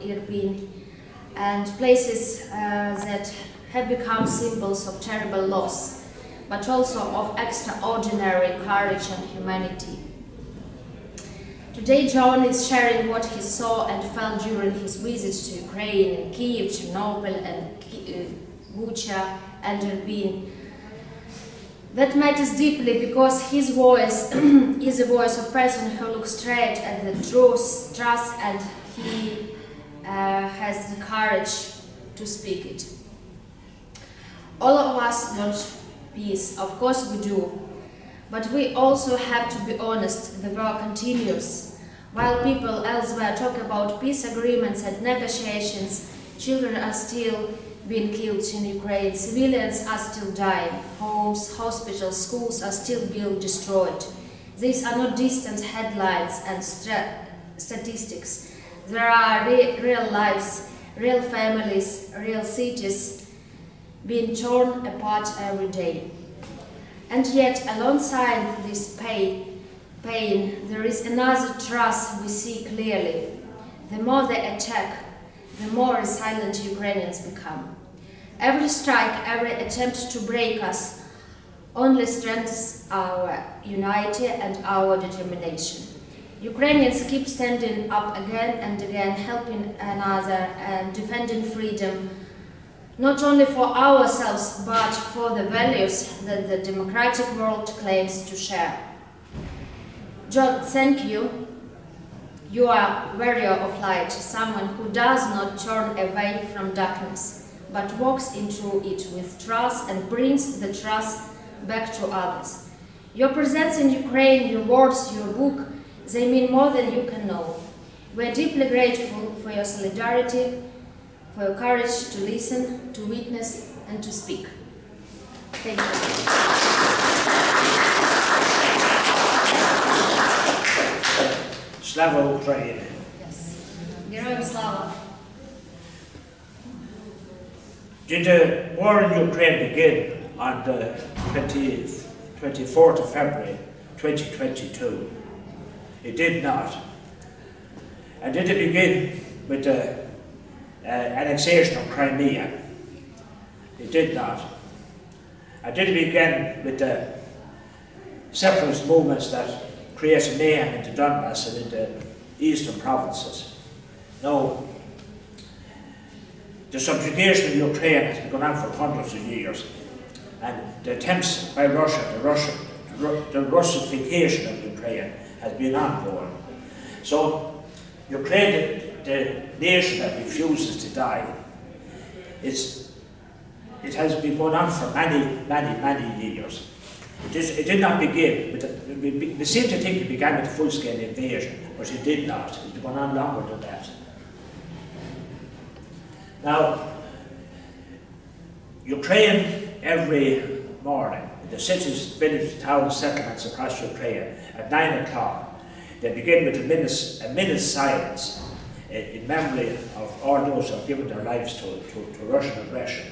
Irpin, and places that have become symbols of terrible loss, but also of extraordinary courage and humanity. Today John is sharing what he saw and felt during his visits to Ukraine in Kyiv, Chernobyl and Bucha and Irpin. That matters deeply because his voice is a voice of a person who looks straight at the truth, and he has the courage to speak it. All of us want peace, of course we do, but we also have to be honest. The war continues. While people elsewhere talk about peace agreements and negotiations, children are still being killed in Ukraine, civilians are still dying, homes, hospitals, schools are still being destroyed. These are not distant headlines and statistics. There are real lives, real families, real cities being torn apart every day. And yet, alongside this pain, there is another truth we see clearly. The more they attack, the more resilient Ukrainians become. Every strike, every attempt to break us only strengthens our unity and our determination. Ukrainians keep standing up again and again, helping another and defending freedom, not only for ourselves, but for the values that the democratic world claims to share. John, thank you. You are a warrior of light, someone who does not turn away from darkness, but walks into it with trust and brings the trust back to others. Your presence in Ukraine, your words, your book, they mean more than you can know. We are deeply grateful for your solidarity, for your courage to listen, to witness, and to speak. Thank you. Slava Ukraine. Yes. Героям слава. Did the war in Ukraine begin on the 24th of February 2022? It did not. And did it begin with the annexation of Crimea? It did not. And did it begin with the separatist movements that created mayhem in the Donbass and in the eastern provinces? No. The subjugation of Ukraine has been going on for hundreds of years, and the attempts by Russia, the Russification of Ukraine has been ongoing. So Ukraine, the nation that refuses to die, it has been going on for many years. It did not begin with we seem to think it began with a full-scale invasion, but it did not. It's been going on longer than that. Now, Ukraine, every morning, in the cities, villages, towns, settlements across Ukraine, at 9 o'clock, they begin with a minute's silence in memory of all those who have given their lives to Russian aggression.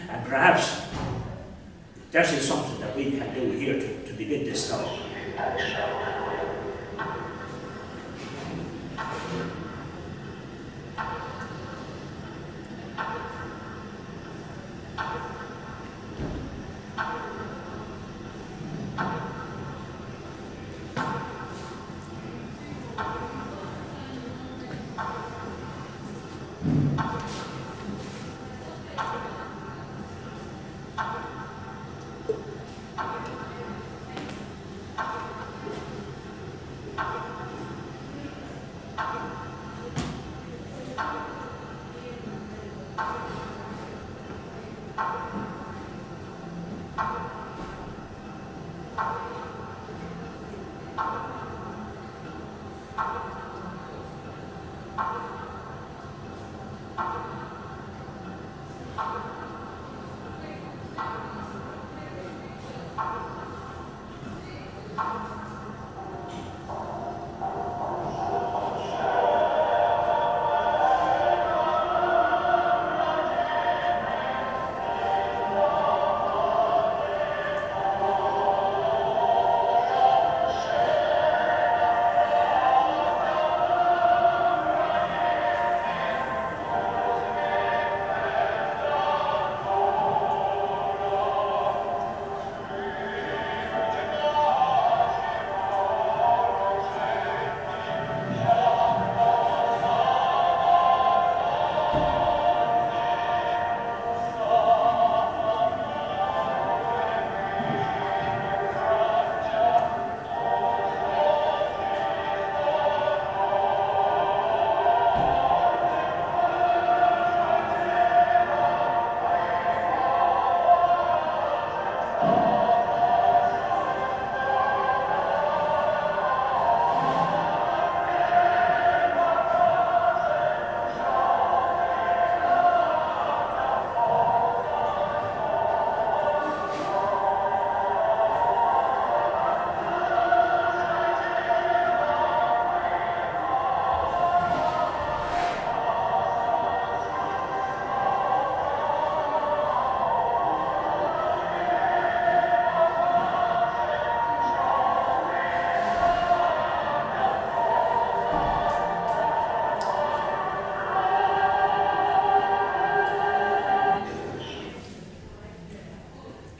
And perhaps that is something that we can do here to begin this now.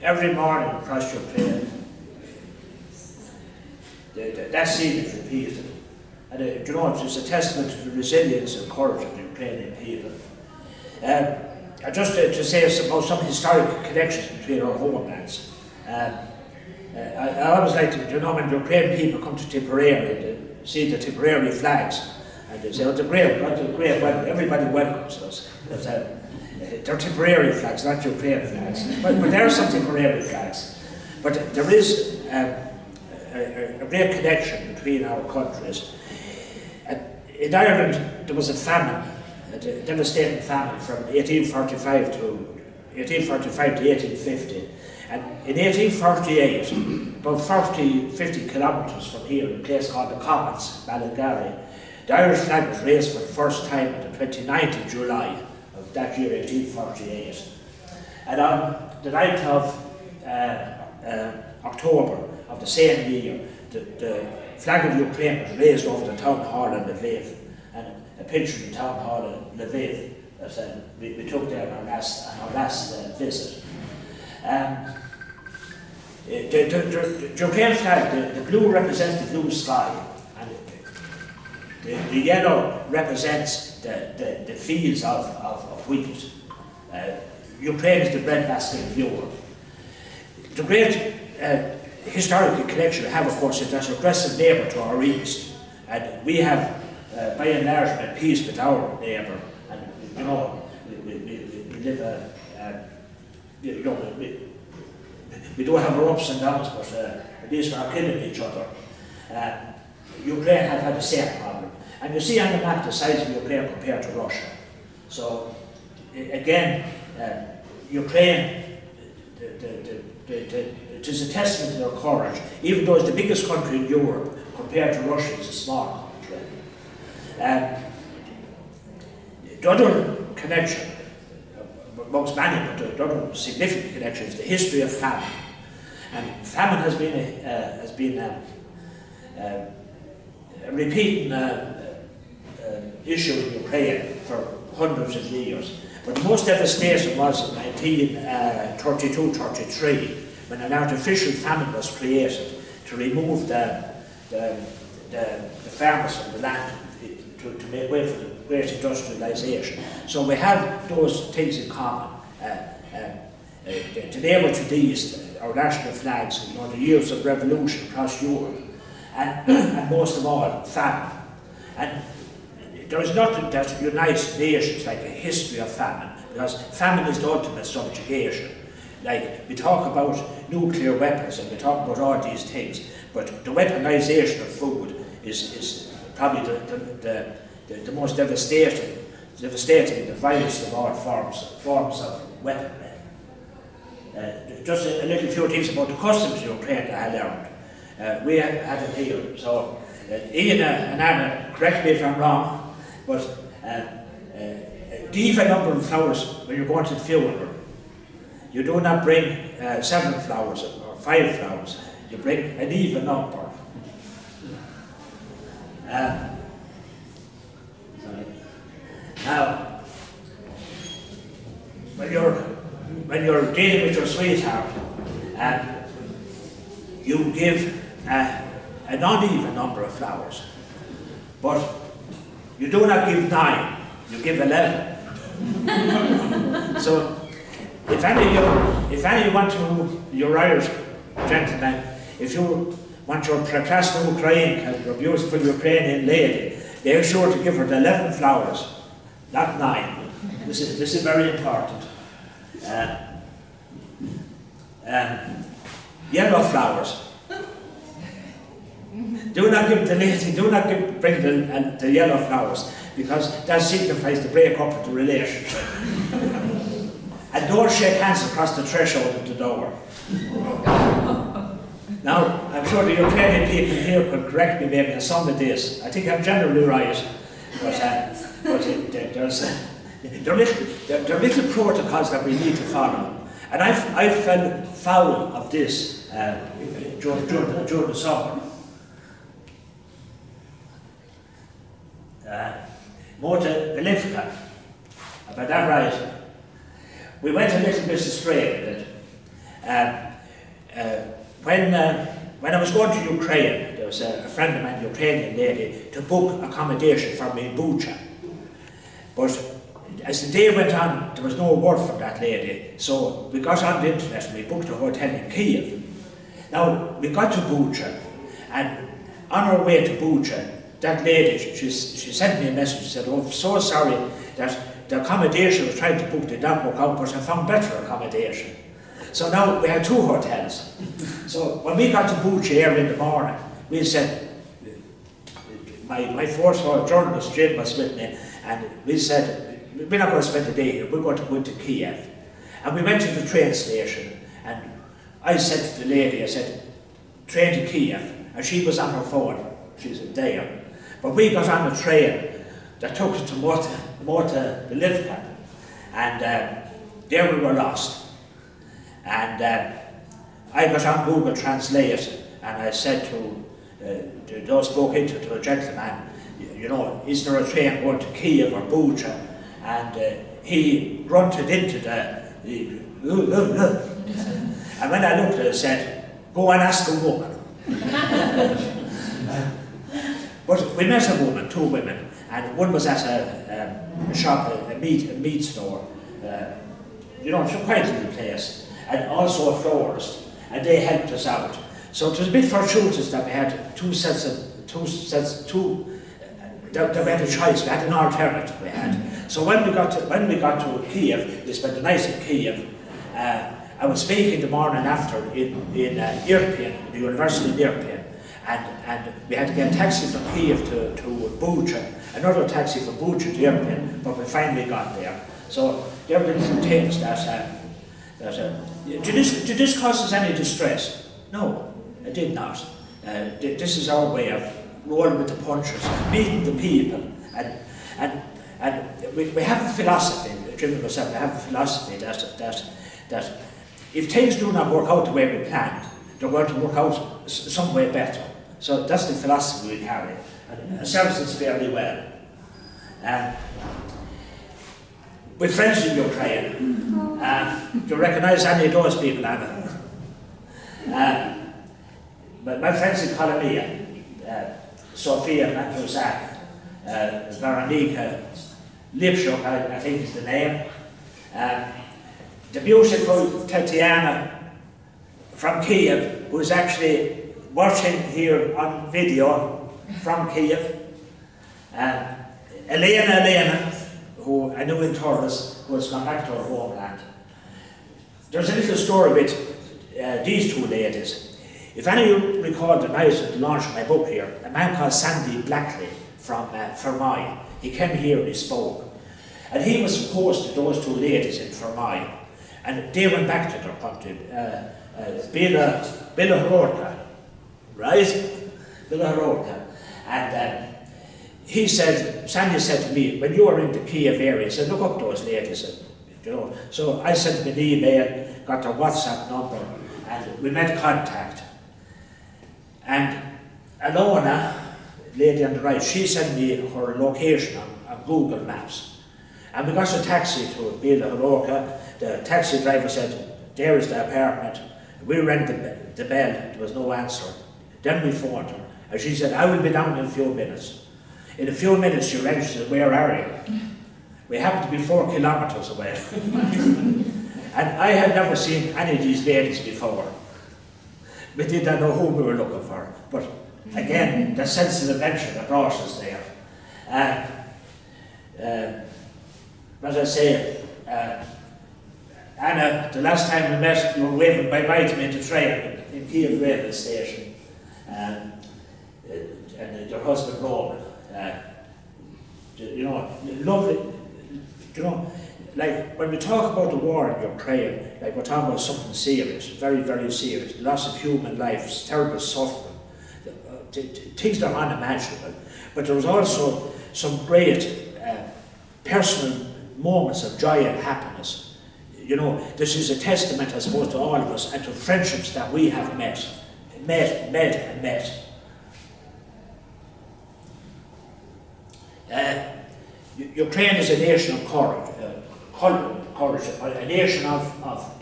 every morning across Ukraine, that scene is repeated. And you know, it's a testament to the resilience and courage of the Ukrainian people. Just to say about some historic connections between our homelands. I always like to, you know, when the Ukrainian people come to Tipperary, they see the Tipperary flags, and they say, oh, the great welcome, everybody welcomes us. They're Tipperary flags, not Ukrainian flags. But there are some Tipperary flags. But there is a great connection between our countries. In Ireland, there was a famine, a devastating famine from 1845 to 1850. And in 1848, about 50 kilometres from here, in a place called the Commons, Ballingarry, the Irish flag was raised for the first time on the 29th of July of that year, 1848. And on the 9th of October of the same year, the flag of Ukraine was raised over the town hall in Lviv, and a picture of the town hall in Lviv that we took there on our last visit. The Ukraine flag, the blue represents the blue sky, and the yellow represents the fields of wheat. Ukraine is the breadbasket of Europe. The great historical connection we have, of course, is that aggressive neighbour to our east, and we have, by and large, been at peace with our neighbour. And you know, we live you know, we do have our ups and downs, but at least we're not killing each other. Ukraine have had the same problem. And you see on the map the size of Ukraine compared to Russia. So, again, Ukraine, it is a testament to their courage, even though it's the biggest country in Europe, compared to Russia, it's a small country. The other connection, amongst many, but the other significant connection is the history of famine. And famine has been a repeating issue in Ukraine for hundreds of years. But the most devastating was in 1932-33, when an artificial famine was created to remove the farmers from the land to make way for the great industrialisation. So we have those things in common. To be able to these, our national flags, you know, the years of revolution across Europe, and most of all, famine. And there is nothing that unites nations like a history of famine, because famine is the ultimate subjugation. Like, we talk about nuclear weapons and we talk about all these things, but the weaponization of food is probably the most devastating, the vilest of all forms of weaponry. Just a little few things about the customs in Ukraine that I learned. We had it here, so Ian and Anna, correct me if I'm wrong, but the even number of flowers when you're going to the funeral, you do not bring 7 flowers or 5 flowers, you bring an even number. Now, when you're dealing with your sweetheart, you give an uneven number of flowers, but you do not give 9, you give 11. So, if any of you want to, your Irish gentlemen, if you want your prekrasna Ukrainka, your beautiful Ukrainian lady, they're sure to give her the 11 flowers, not 9. This is very important. Yellow flowers. Do not give the lady, bring the yellow flowers, because that signifies the break up of the relationship. And don't shake hands across the threshold of the door. Now, I'm sure the Ukrainian people here could correct me maybe on some of this. I think I'm generally right, but there are little protocols that we need to follow. And I fell foul of this during the summer. Mota Belivka, about that right. We went a little bit astray with it, When I was going to Ukraine, there was a friend of mine, a Ukrainian lady, to book accommodation for me in Bucha. But as the day went on, there was no word from that lady, so we got on the internet and we booked a hotel in Kiev. Now, we got to Bucha, and on our way to Bucha, that lady, she sent me a message, she said, "Oh, I'm so sorry that the accommodation I was trying to book did not work out, but I found better accommodation." So now we had 2 hotels. So when we got to Bucha early in the morning, we said, my fourth-year journalist, Jim, was with me, and we said, we're not going to spend the day here, we're going to go into Kiev. And we went to the train station, and I said to the lady, I said, "Train to Kiev," and she was on her phone, she's there. But we got on a train that took us to Mota Belivka, and there we were lost. And I got on Google Translate, and I said to those spoke into to a gentleman, you know, "Is there a train going to Kiev or Bucha?" And he grunted into and when I looked at it, I said, "Go and ask a woman." But we met a woman, 2 women, and one was at a shop, a meat store, you know, it's a quite little place, and also a florist, and they helped us out. So it was a bit fortuitous that we had we had a choice, we had an alternative we had. So when we got to Kiev, we spent the night in Kiev. I was speaking the morning after in Irpin, the University of Irpin, and we had to get a taxi from Kiev to Bucha, another taxi from Bucha to Irpin, but we finally got there. So there were the little things did this cause us any distress? No, it did not. This is our way of rolling with the punches, meeting the people, and we have a philosophy, Jim and myself, we have a philosophy that if things do not work out the way we planned, they're going to work out some way better. So that's the philosophy we carry, and it serves us fairly well. We're friends in Ukraine. Do you recognise any of those people, Anna? My friends in Colombia, Sofia Matruzak, Veronica Lipschuk, I think is the name. The beautiful Tatiana from Kiev, who is actually watching here on video from Kiev. Elena, who I knew in Torres, who has gone back to her homeland. There's a little story with these 2 ladies. If any of you recall the night of the launch of my book here, a man called Sandy Blackley from Fermoy, he came here and he spoke. And he was opposed to those 2 ladies in Fermoy. And they went back to their country. Bila Hororka, right? Bila Hororka. And he said, Sandy said to me, when you were in the Kiev area, he said, "Look up those ladies." And, you know, so I sent him an email, got their WhatsApp number, and we made contact. And Alona, lady on the right, she sent me her location on Google Maps. And we got a taxi to Bila Hororka. The taxi driver said, "There is the apartment." We rang the bell, there was no answer. Then we phoned her, and she said, "I will be down in a few minutes." In a few minutes she rang, she said, "Where are you?" We happened to be 4 kilometres away. And I had never seen any of these ladies before. We did not know who we were looking for. But again, the sense of adventure that brought us there. As I say, Anna, the last time we met, you were waving bye-bye to me in the train in Kiev railway station. And your husband, Roman. You know, lovely, you know, like when we talk about the war in Ukraine, like we're talking about something serious, very, very serious, loss of human life, terrible suffering, things that are unimaginable. But there was also some great personal moments of joy and happiness. You know, this is a testament, I suppose, to all of us and to friendships that we have met. Ukraine is a nation of courage, a nation of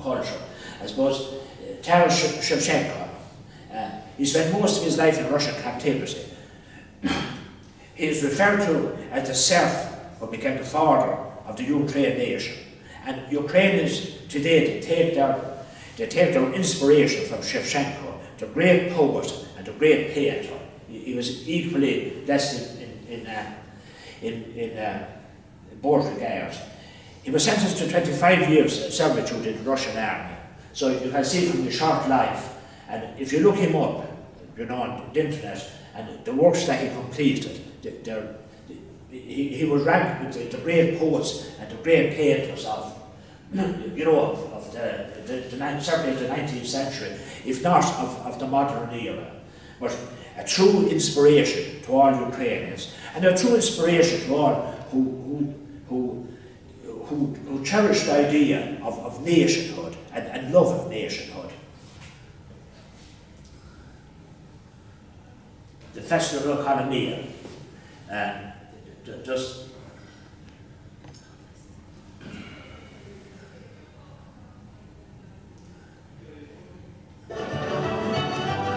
culture. I suppose Taras Shevchenko. He spent most of his life in Russian captivity. He is referred to as the serf who became the father of the Ukraine nation. And Ukrainians today, they take their inspiration from Shevchenko, the great poet and the great painter. He was equally blessed in both regards. He was sentenced to 25 years of servitude in the Russian army. So you can see from the short life, and if you look him up, you know, on the internet, and the works that he completed, he was ranked with the great poets and the great painters of, you know, of certainly of the 19th century, if not of the modern era. But a true inspiration to all Ukrainians, and a true inspiration to all who cherish the idea of nationhood and love of nationhood. The Festival of Economia, just a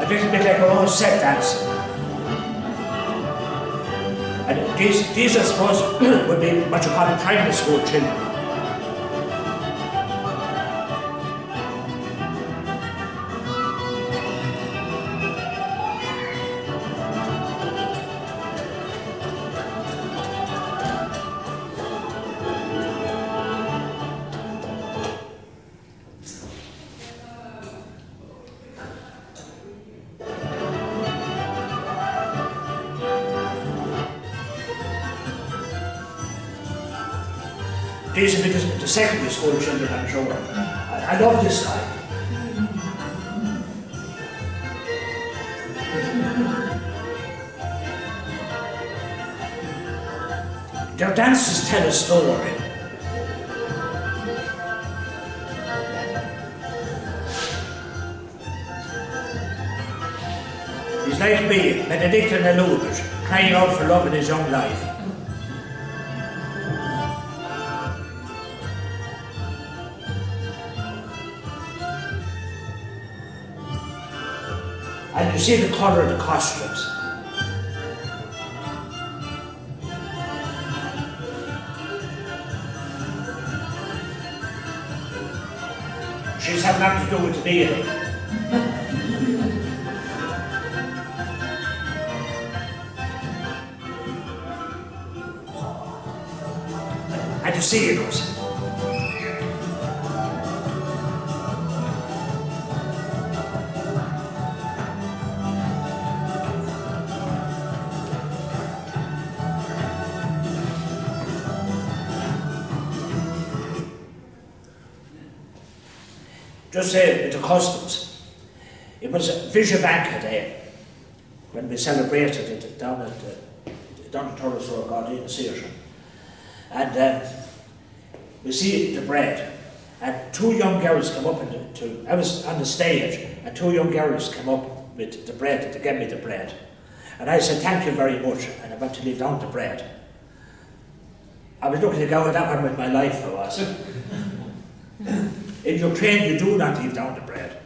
little bit like our own set dancing. And these I suppose would be what you call the primary school children. These are the secondary school children I'm showing. I love this style. Their dances tell a story. He's like me, Benedict and Eluded, crying out for love in his young life. And you see the colour of the costumes. She's had nothing to do with the meeting. And you see it was. Just say with the customs, it was Vishavanka Day when we celebrated it down at Borrisoleigh Community Centre. And we see the bread, and two young girls come up I was on the stage, and two young girls come up with the bread, to give me the bread. And I said, thank you very much, and I went to leave down the bread. I was looking to go with that one with my life, I was. In Ukraine, you do not leave down the bread.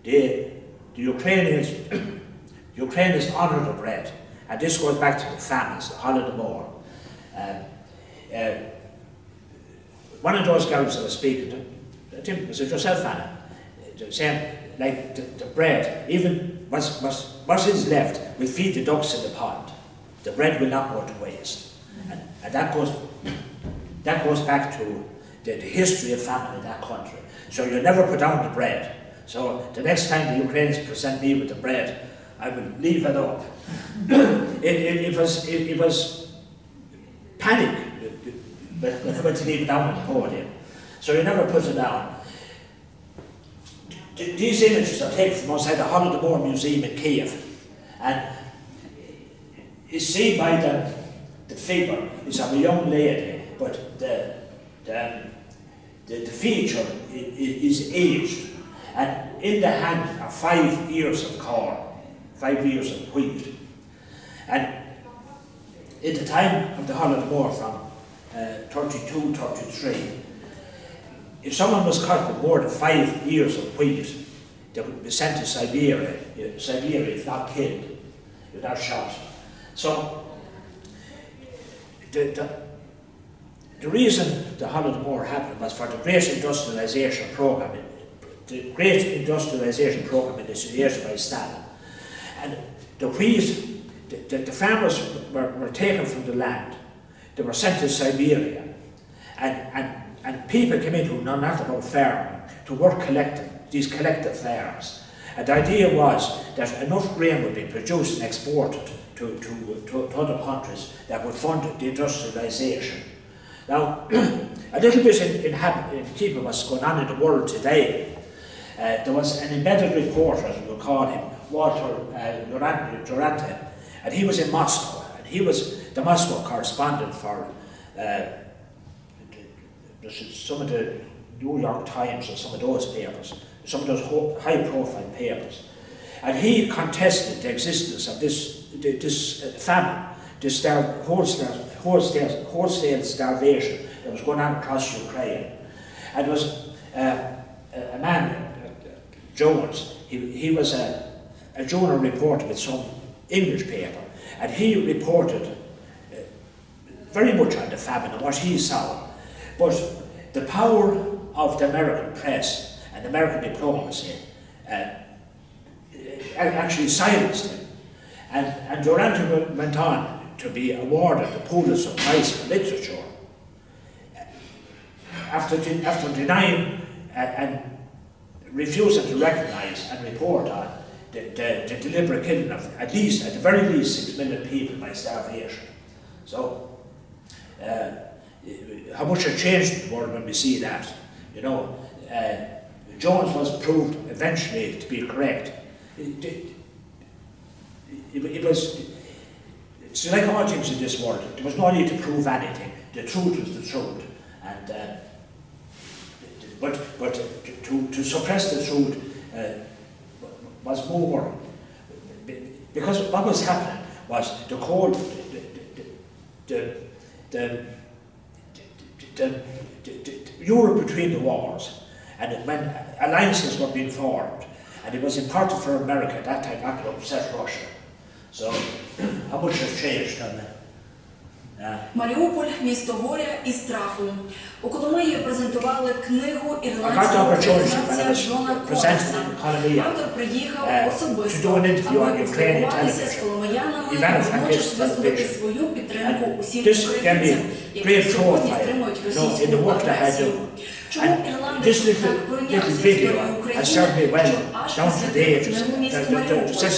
The Ukrainians honour the bread, and this goes back to the famines, the Holodomor. One of those girls I was speaking to, I think it was yourself, Anna, saying, like the bread, even what is left, we feed the ducks in the pond. The bread will not go to waste. And that goes back to the history of famine in that country. So you never put down the bread. So the next time the Ukrainians present me with the bread, I will leave it up. it was panic when I went to leave it down on the podium. So you never put it down. These images are taken from outside the Holodomor Museum in Kiev, and it's seen by the figure is of a young lady, but the feature is aged, and in the hand are 5 ears of corn, 5 ears of wheat. And at the time of the Holodomor, from 32, 33, if someone was caught with more than 5 years of wheat, they would be sent to Siberia, if not killed, if not shot. So, the reason the Holodomor happened was for the great industrialisation program. The great industrialisation program initiated by Stalin. And the wheat, the farmers were taken from the land. They were sent to Siberia. And people came in who know nothing about farming to work these collective farms. And the idea was that enough grain would be produced and exported to other countries that would fund the industrialisation. Now, a little bit in keeping with what's going on in the world today, there was an embedded reporter, as we would call him, Walter Durante, and he was in Moscow, and he was the Moscow correspondent for some of the New York Times or some of those papers, some of those high-profile papers. And he contested the existence of this famine, this wholesale starvation that was going on across Ukraine. And it was a man, Jones, he was a journal reporter with some English paper, and he reported very much on the famine and what he saw. But the power of the American press and American diplomacy actually silenced him. And Durante went on to be awarded the Pulitzer Prize for Literature after denying and refusing to recognise and report on the deliberate killing of at the very least 6 million people by starvation. So, how much has changed in the world when we see that? You know, Jones was proved eventually to be correct. It's like all things in this world. There was no need to prove anything. The truth was the truth, and but to suppress the truth was more, because what was happening was the Europe between the wars, and when alliances were being formed, and it was important for America at that time not to upset Russia. So, how much has changed on that? Маріуполь – місто горя і страху. У Коломиї презентували книгу ірландського краєзнавця Джона Колеса. Автор приїхав особисто, аби поспілкуватися з коломиянами і водночас висловити свою підтримку усім українцям, які сьогодні стримують російську агресію. Чому ірландець так пройняв історію України, що аж посвятив книгу місту Маріуполь? Про це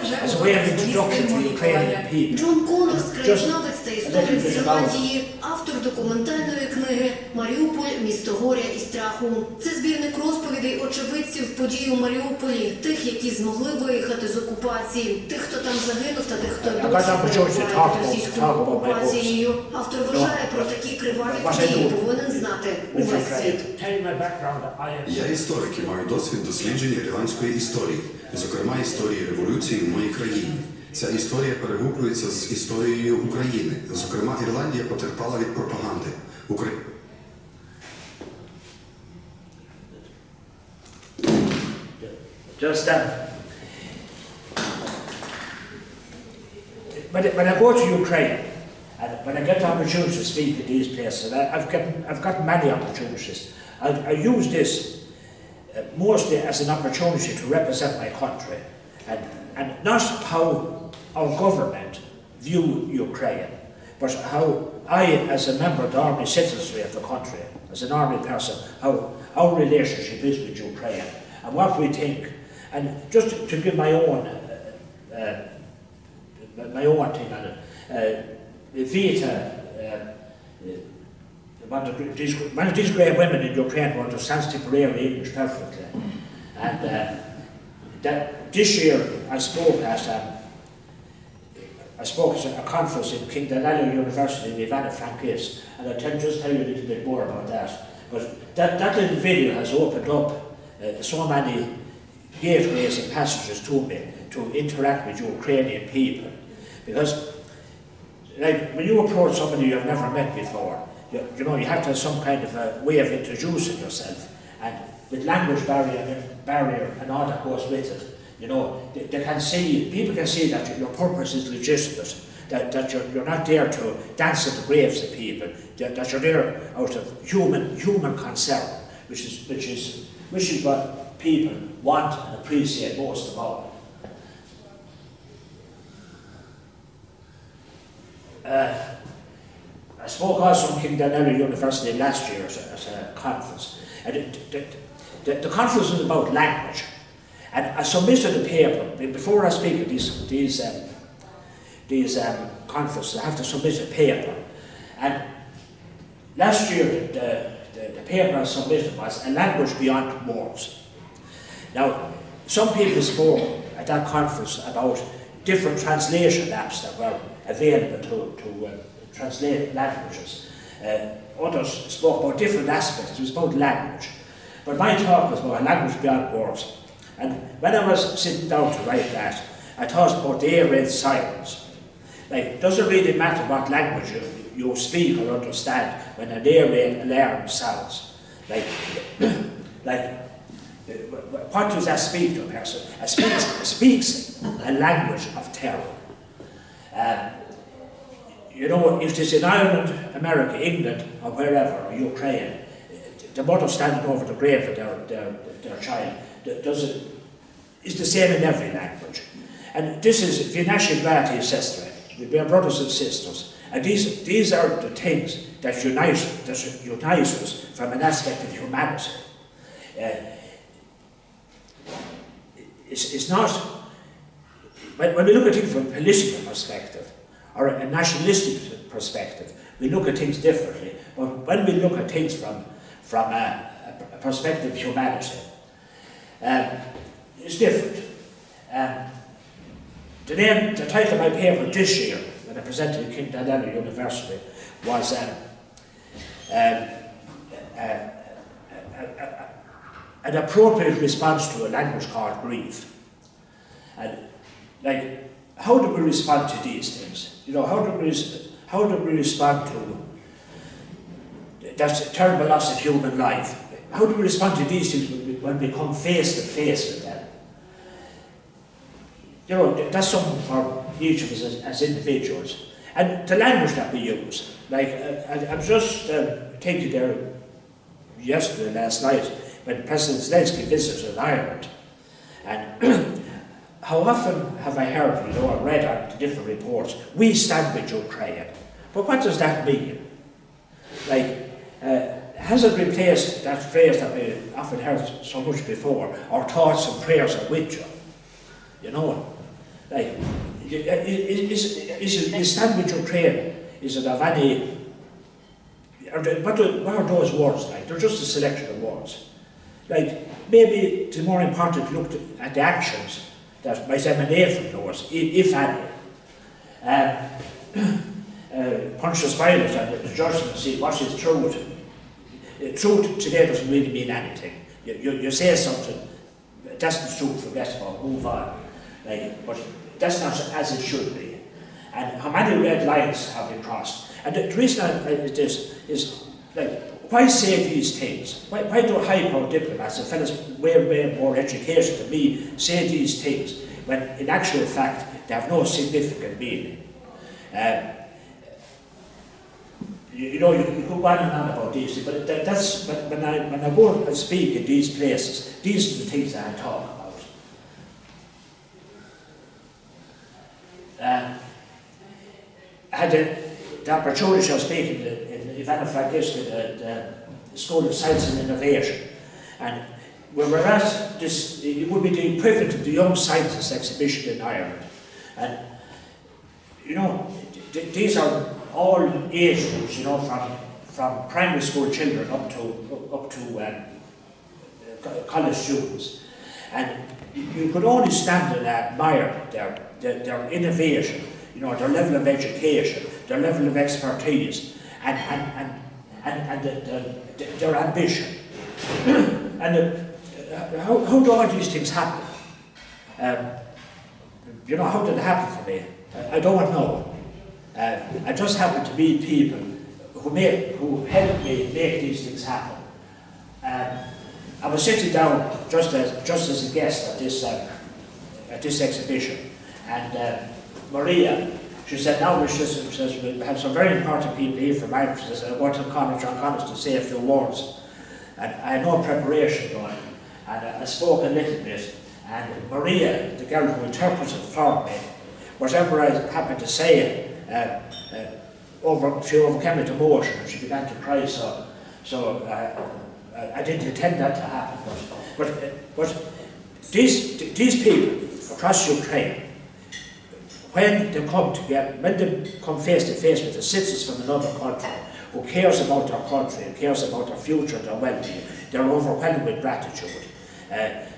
вже розповісти мої колеги. Джон Колес, краєзнавець та історик з Ірландії, автор документальної книги «Маріуполь. Місто горя і страху». Це збірник розповідей очевидців подій у Маріуполі, тих, які змогли виїхати з окупації, тих, хто там загинув та тих, хто досі перебуває під російською окупацією. Автор вважає, про такі криваві події повинен знати увесь світ. Я історик і маю досвід дослідження ірландської історії, зокрема історії революції в моїй країні. Ця історія перегукується з історією України. Зокрема, Ірландія потерпала від пропаганди. Just when I go to Ukraine, and when I get the opportunity to speak at these places, and I've gotten many opportunities, I use this mostly as an opportunity to represent my country, and not how our government view Ukraine, but how I, as a member of the army citizenry of the country, as an army person, how our relationship is with Ukraine, and what we think. And just to give my own thing on it, Vita, one of these great women in Ukraine who understands Tipperary English perfectly, and that this year I spoke at a conference in King Dalalio University in Ivano-Frankivsk, and I'll just tell you a little bit more about that. But that little video has opened up so many gateways and passages to me to interact with Ukrainian people. Because like, when you approach somebody you have never met before, you know, you have to have some kind of a way of introducing yourself, and with language barrier and all that goes with it. You know, they can see, people can see that your purpose is legitimate, that you're not there to dance at the graves of people, that you're there out of human concern, which is what people want and appreciate most of all. I spoke also in King Daniel University last year at a conference, and the conference was about language. And I submitted a paper. Before I speak at these conferences, I have to submit a paper. And last year, the paper I submitted was A Language Beyond Words. Now, some people spoke at that conference about different translation apps that were available to translate languages. Others spoke about different aspects. It was about language. But my talk was about A Language Beyond Words. And when I was sitting down to write that, I thought about the air raid sirens. Like, it doesn't really matter what language you speak or understand when an air raid alarm sounds. Like, what does that speak to a person? It speaks a language of terror. You know, if it's in Ireland, America, England, or wherever, or Ukraine, the mother standing over the grave of their child, is the same in every language. And this is Vinashe Brati Sestre, we are brothers and sisters. And these are the things that unite us from an aspect of humanity. It's not, when we look at things from a political perspective, or a nationalistic perspective, we look at things differently. But when we look at things from a perspective of humanity, it's different. The title of my paper this year, when I presented at King Daniel University, was an appropriate response to a language called grief. And like, how do we respond to these things? You know, how do we respond to that terrible loss of human life? How do we respond to these things when we come face to face with them? You know, that's something for each of us as individuals. And the language that we use, like, I was just thinking there last night, when President Zelensky visited Ireland, and how often have I heard, you know, or read on the different reports, we stand with Ukraine. But what does that mean? Like, has it replaced that phrase that we often heard so much before, our thoughts and prayers are with you? You know, like, is stand with Ukraine, is it of any, what are those words like? They're just a selection of words. Like, maybe it's more important to look at the actions that might emanate from those, if any. Pontius Pilate and the judgment seat, what is truth? Truth today doesn't really mean anything. You say something, that's the truth, forget about it, move on. Like, but that's not as it should be. And how many red lines have been crossed? And the reason this is, like, why say these things? Why do high-powered diplomats and fellows way more educated than me say these things when in actual fact they have no significant meaning? You know, you could go on and on about these, but when I go and speak in these places, these are the things that I talk about. I had the opportunity of speaking in Ivano-Frankivsk, the School of Science and Innovation, and we were at this, it would be the equivalent of the Young Scientists exhibition in Ireland, and you know, these are all age groups, you know, from primary school children up to college students, and you could only stand and admire their innovation, you know, their level of education, their level of expertise, and their ambition. And how do all these things happen? You know, how did it happen for me? I don't know. I just happen to meet people who helped me make these things happen. I was sitting down just as a guest at this exhibition, and Maria, she said, now we have some very important people here from Ireland. She said, I want John Connors to say a few words. And I had no preparation going, and I spoke a little bit, and Maria, the girl who interpreted for me, whatever I happened to say, she overcame with emotion and she began to cry, so I didn't intend that to happen. But these people across Ukraine, when they come together, when they come face to face with the citizens from another country who cares about their country and cares about their future, their well-being, they're overwhelmed with gratitude.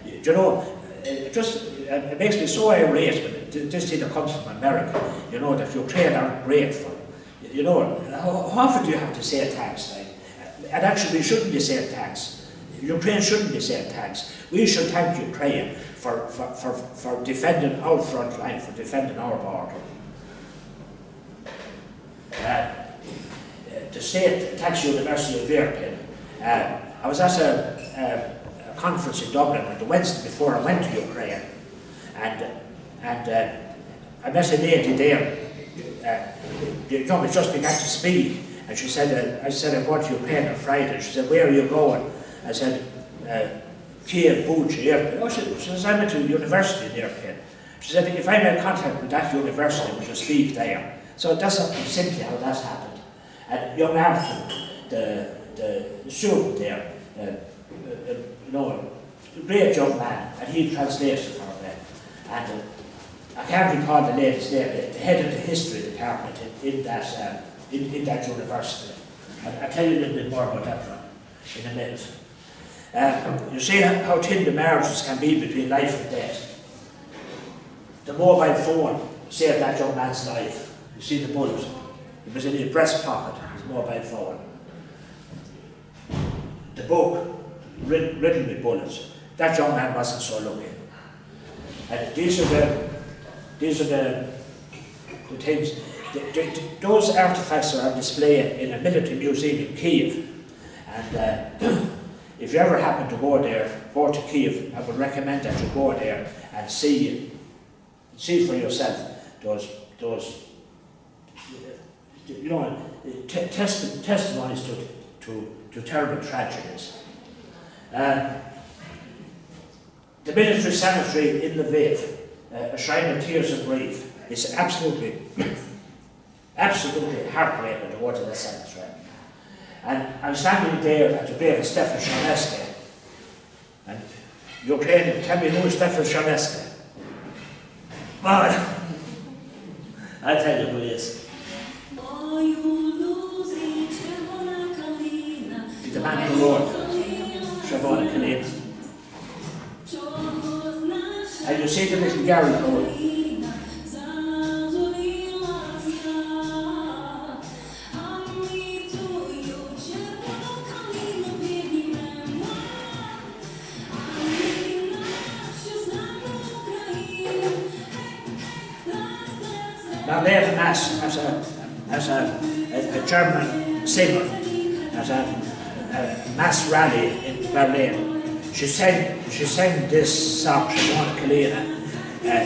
You know, it makes me so irate when this thing that comes from America, you know, that Ukraine aren't grateful. You know, how often do you have to say thanks? Like? And actually, we shouldn't be saying thanks. Ukraine shouldn't be saying thanks. We should thank Ukraine for defending our front line, for defending our border. The State Tax University of Ireland, I was at a conference in Dublin on the Wednesday before I went to Ukraine, and I met a lady there. You know, we just began to speak, and she said, I said, I'm going to Ukraine on Friday. She said, where are you going? I said, Kiev, Bucha, Irpin. Oh, she says, I went to university in Irpin. She said, if I made contact with that university, we should speak there. So that's simply how that happened. And young Arthur, the student there, you know, a great young man, and he translated for me. And I can't recall the lady's name, the head of the history department in that university. I'll tell you a little bit more about that one in a minute. You see how thin the margins can be between life and death. The mobile phone saved that young man's life. You see the bullet. It was in his breast pocket, his mobile phone. The book, written with bullets. That young man wasn't so lucky. And these are the things. Those artifacts are on display in a military museum in Kiev. And if you ever happen to go to Kiev, I would recommend that you go there and see for yourself those you know, testimonies to terrible tragedies. The military cemetery in Lviv, a shrine of tears of grief, is absolutely heartbreaking to go to the cemetery. And I'm standing there at the grave of Stefan Charnesky, and Ukrainian, tell me who is Stefan Charnesky? Well, I'll tell you who he is. He's the man who wrote Shavona Kalina. And you see the little girl going. Now they have a mass as a German singer, as a mass rally in Berlin. She sang this song, Shavona Kalina.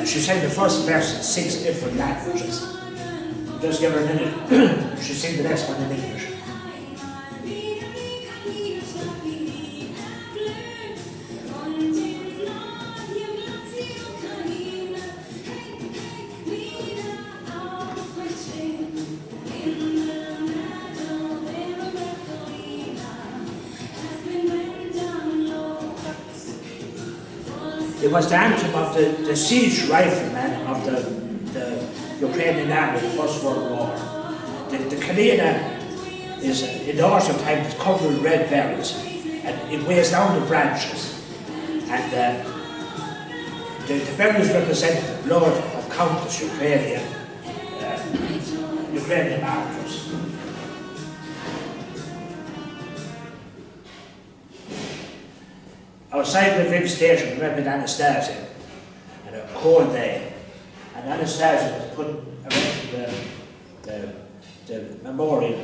She sang the first verse in 6 different languages. Just give her a minute. She sang the next one in English. It was the anthem of the siege riflemen of the Ukrainian army in the First World War. The Kalina is, in the autumn time, it's covered with red berries, and it weighs down the branches. And the berries represent the blood of countless Ukrainian martyrs. Outside the Lviv station, we went with Anastasia, and a cold day, and Anastasia was putting around the memorial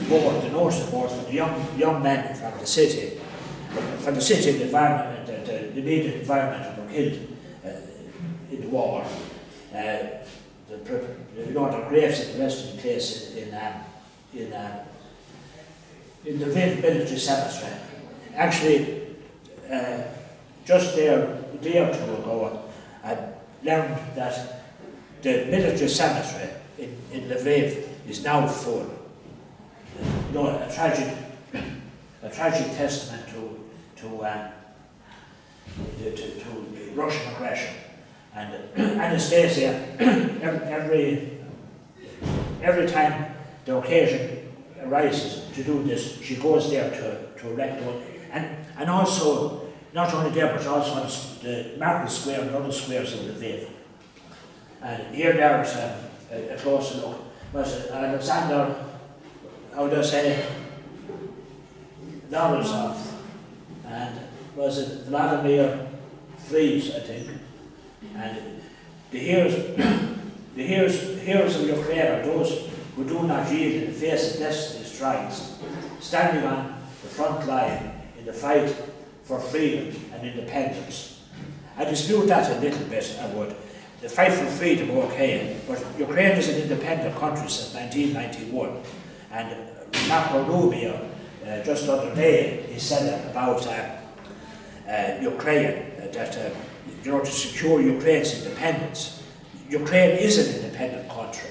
board, the notice board for the young men from the city environment, the immediate environment who were killed in the war. Their graves at the resting place in the military cemetery. Actually, just there a day or two ago, I learned that the military cemetery in Lviv is now full. A tragic testament to Russian aggression. And Anastasia, every time the occasion arises to do this, she goes there to erect one. And also, not only there, but also on the Market Square and other squares of Lviv. And here there is a closer look. Was Alexander, how do I say, Norizov, and was it Vladimir Fries, I think. And the heroes of Ukraine are those who do not yield in the face of destiny's strikes, standing on the front line in the fight for freedom and independence. I dispute that a little bit, I would. The fight for freedom, okay, but Ukraine is an independent country since 1991, and Marco Rubio, just the other day, he said about Ukraine, that to secure Ukraine's independence. Ukraine is an independent country.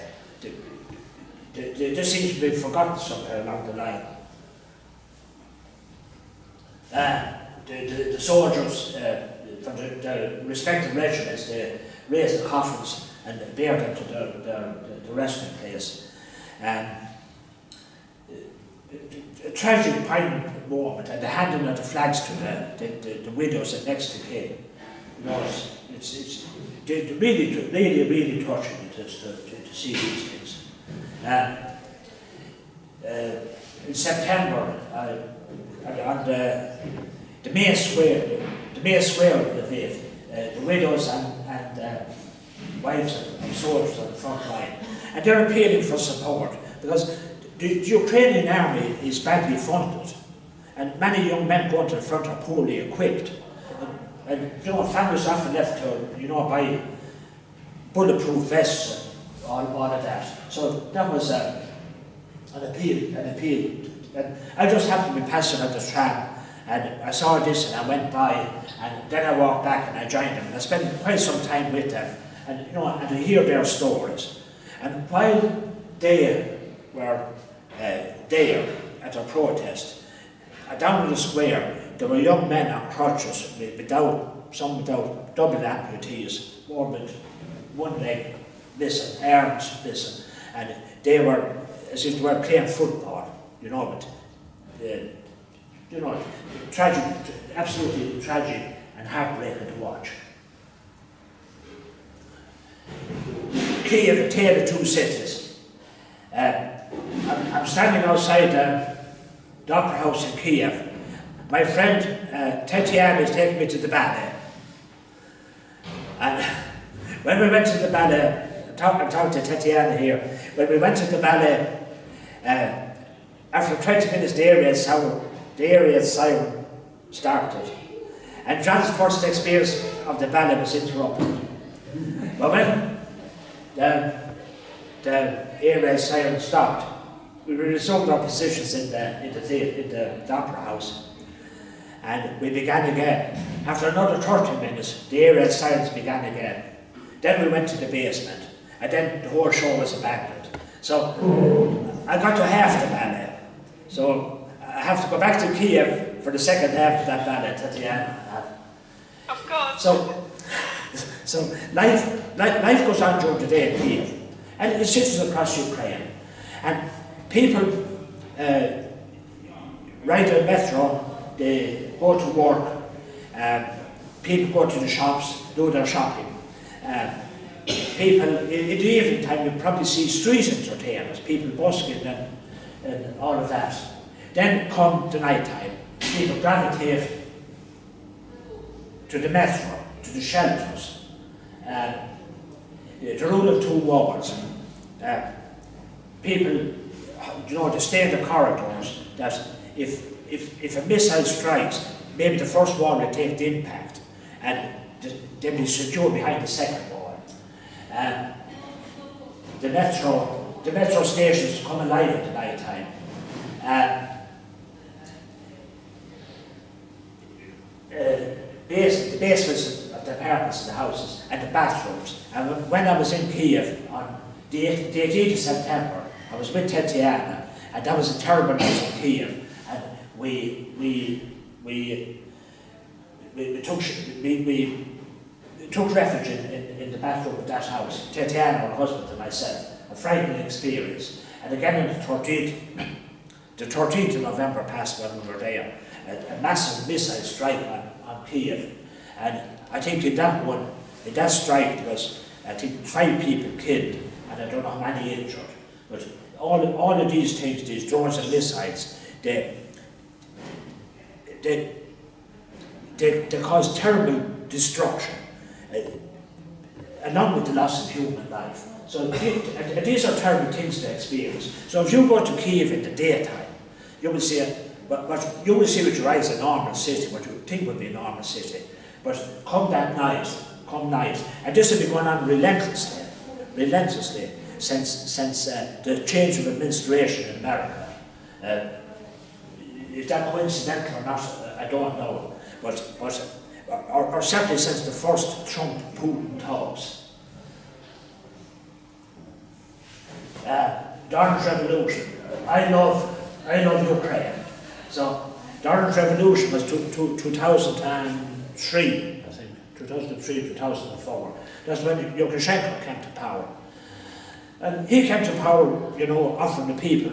This seems to be forgotten somewhere along the line. The soldiers from the respective regiments, they raised the coffins and bear them to the resting place. A tragic, poignant moment, and the handing of the flags to the widows and next to kin. It's really touching to see these things. In September, on the main square of Lviv, the widows and wives of soldiers on the front line, and they're appealing for support because the Ukrainian army is badly funded, and many young men going to the front are poorly equipped. And families often left to, buy bulletproof vests and all of that. So that was an appeal. And I just happened to be passing on the tram, and I saw this, and I went by, and then I walked back and I joined them, and I spent quite some time with them, and and to hear their stories. And while they were there at a protest, down in the square, there were young men on crutches, some without double amputees, more with one leg missing, arms missing, and they were as if they were playing football, but tragic, absolutely tragic and heartbreaking to watch. Kiev, a tale of two cities. I'm standing outside the opera house in Kiev. My friend Tetiana is taking me to the ballet. And when we went to the ballet, I'm talking to Tetiana here, when we went to the ballet, after 20 minutes the area siren started. And John's first experience of the ballet was interrupted. But when the area siren stopped, we resumed our positions in the opera house. And we began again. After another 30 minutes, the area silence began again. Then we went to the basement, and then the whole show was abandoned. So I got to half the ballet. So I have to go back to Kiev for the second half of that ballet, Tatiana. Of course. So life goes on during the day in Kiev, and it cities across Ukraine. And people ride the metro. They go to work, people go to the shops, do their shopping. People, in the evening time, you probably see street entertainers, people busking and all of that. Then come the night time, people gravitate to the metro, to the shelters, the rule of two walls. People to stay in the corridors, that if a missile strikes, maybe the first wall will take the impact, and they'll be secure behind the second wall. The metro stations come alive at the night time. The basements of the apartments and the houses and the bathrooms. And when I was in Kiev on the 18th of September, I was with Tatiana, and that was a terrible night in Kiev. And we took refuge in the bathroom of that house, Tatiana, her husband, and myself. A frightening experience. And again on the 13th of November passed when we were there, a massive missile strike on Kiev. And I think in that strike there was, I think, 5 people killed, and I don't know how many injured. But all of these things, these drones and missiles, they cause terrible destruction, along with the loss of human life. So these are terrible things to experience. So if you go to Kiev in the daytime, you will see you will see with your eyes a normal city, what you would think would be a normal city. But come night, and this has been going on relentlessly since the change of administration in America. Is that coincidental or not? I don't know. Or certainly since the first Trump-Putin talks. The Orange Revolution. I love Ukraine. So the Orange Revolution was 2003, I think, 2003, 2004. That's when Lukashenko came to power. And he came to power, offering the people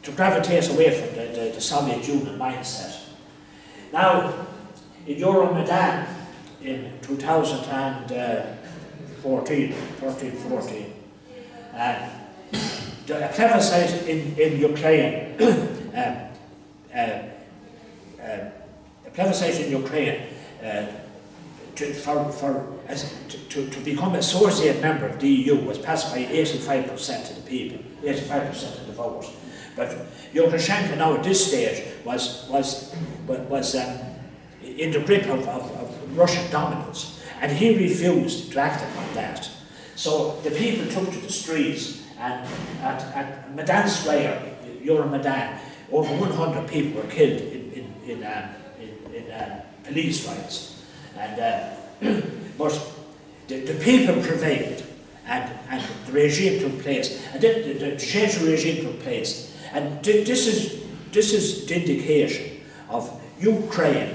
to gravitate away from the Soviet Union mindset. Now, in Euromaidan in 2014, a plebiscite in Ukraine, to become an associate member of the EU was passed by 85% of the people, 85% of the voters. But Lukashenko now at this stage was in the grip of Russian dominance, and he refused to act upon that. So the people took to the streets, and at Maidan Square, Euromaidan, over 100 people were killed in police riots. But the people prevailed, and the regime took place, and the change of regime took place. And this is the indication of Ukraine's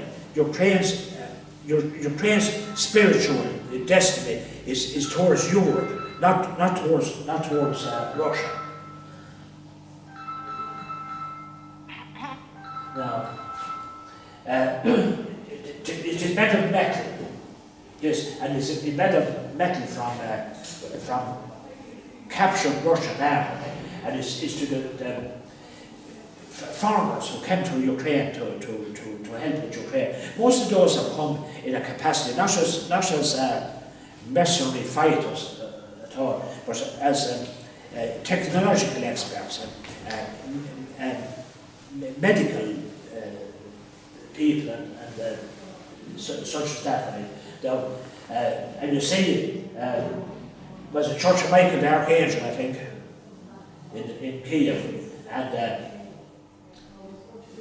spiritual destiny is towards Europe, not towards Russia. Now, it is made of metal. Yes, and it's made of metal from captured Russian army, and it's to the farmers who came to Ukraine to help with Ukraine. Most of those have come in a capacity, not as mercenary fighters at all, but as technological experts and medical people and such as that. And you see, was a Church of Michael the Archangel, I think, in Kiev, and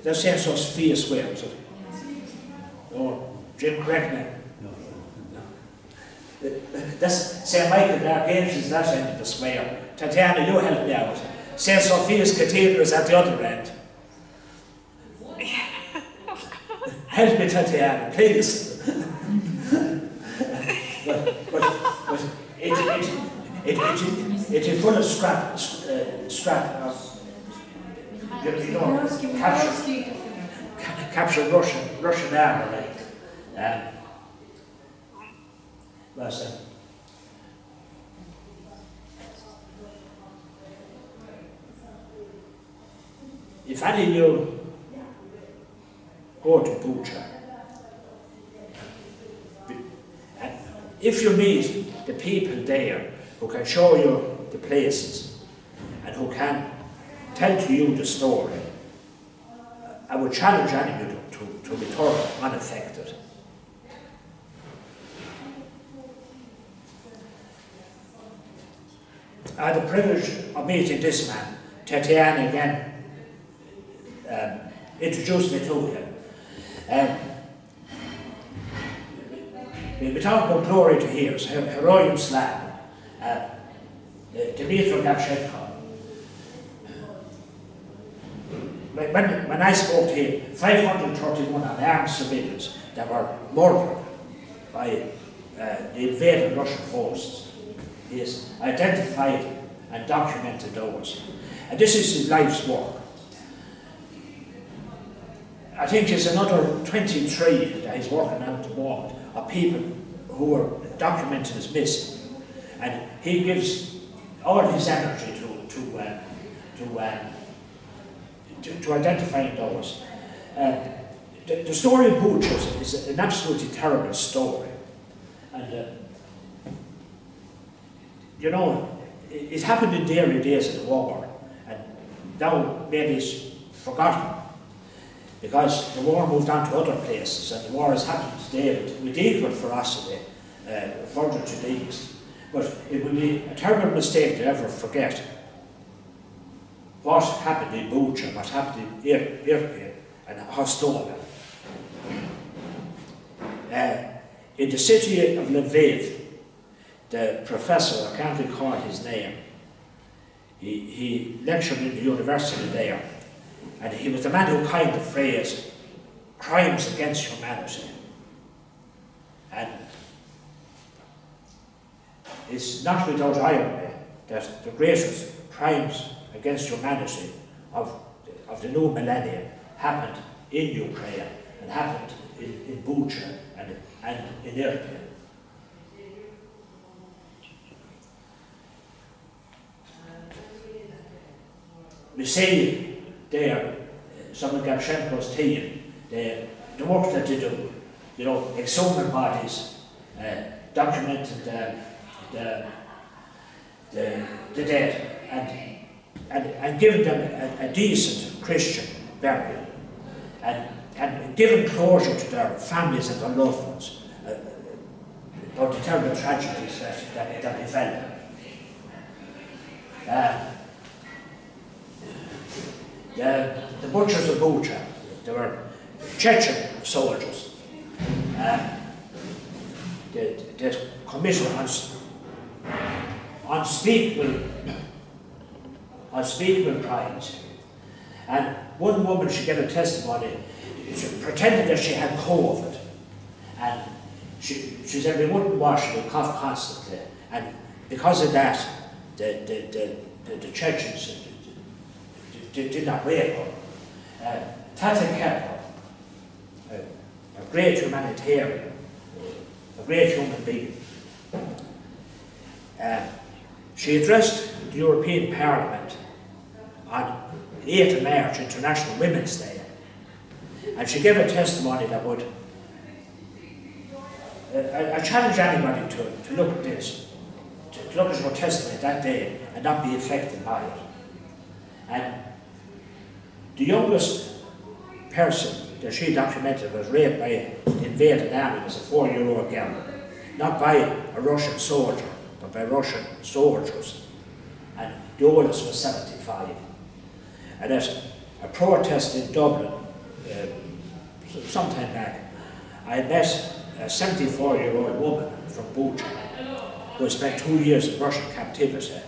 they're saying so Sophia Square, is it? Oh, Jim, correct me. No. That's St. Michael the Archangel is that end of the square. Tatiana, you help me out. St. Sophia's Cathedral is at the other end. Help me, Tatiana, please. but it is full of scrap of captured Russian army. If any of you go to Bucha, if you meet the people there who can show you the places and who can tell to you the story, I would challenge anybody to return unaffected. I had the privilege of meeting this man. Tatiana again introduced me to him. We talk about glory to heroes, Heroium Slam, Dmitry Gavchenko. When I spoke to him, 531 unarmed civilians that were murdered by the invading Russian forces. He has identified and documented those. And this is his life's work. I think there's another 23 that he's working on at the moment of people who are documented as missing. And he gives all his energy to identifying those. The story of Bucha is an absolutely terrible story. And you know, it happened in the early days of the war, and now maybe it's forgotten because the war moved on to other places, and the war has happened today with equal ferocity further to the east. But it would be a terrible mistake to ever forget what happened in Bucha, what happened in Irpin and Hostola. In the city of Lviv, the professor, I can't recall his name, he lectured in the university there, and he was the man who coined the phrase, crimes against humanity. And it's not without irony that the greatest crimes against humanity of the new millennium happened in Ukraine and happened in Bucha and in Irpin. We see there some of Gavchenko's team, the work that they do, you know, exhuming bodies, documenting the dead, and giving them a decent Christian burial, and giving closure to their families and their loved ones about the terrible tragedies that befell them. The butchers of Bucha, they were Chechen soldiers. They committed unspeakable crimes. And one woman, she gave a testimony, she pretended that she had COVID. And she said we wouldn't wash, we cough constantly. And because of that, the Chechens did not rape her. Tata Kepler, a great humanitarian, a great human being, she addressed the European Parliament on 8th of March, International Women's Day, and she gave a testimony that would, I challenge anybody to look at this, to look at her testimony that day and not be affected by it. And the youngest person that she documented was raped by the invading army was a 4-year-old girl, not by a Russian soldier, but by Russian soldiers. And the oldest was 75. And at a protest in Dublin, some time back, I met a 74-year-old woman from Bucha who had spent 2 years in Russian captivity.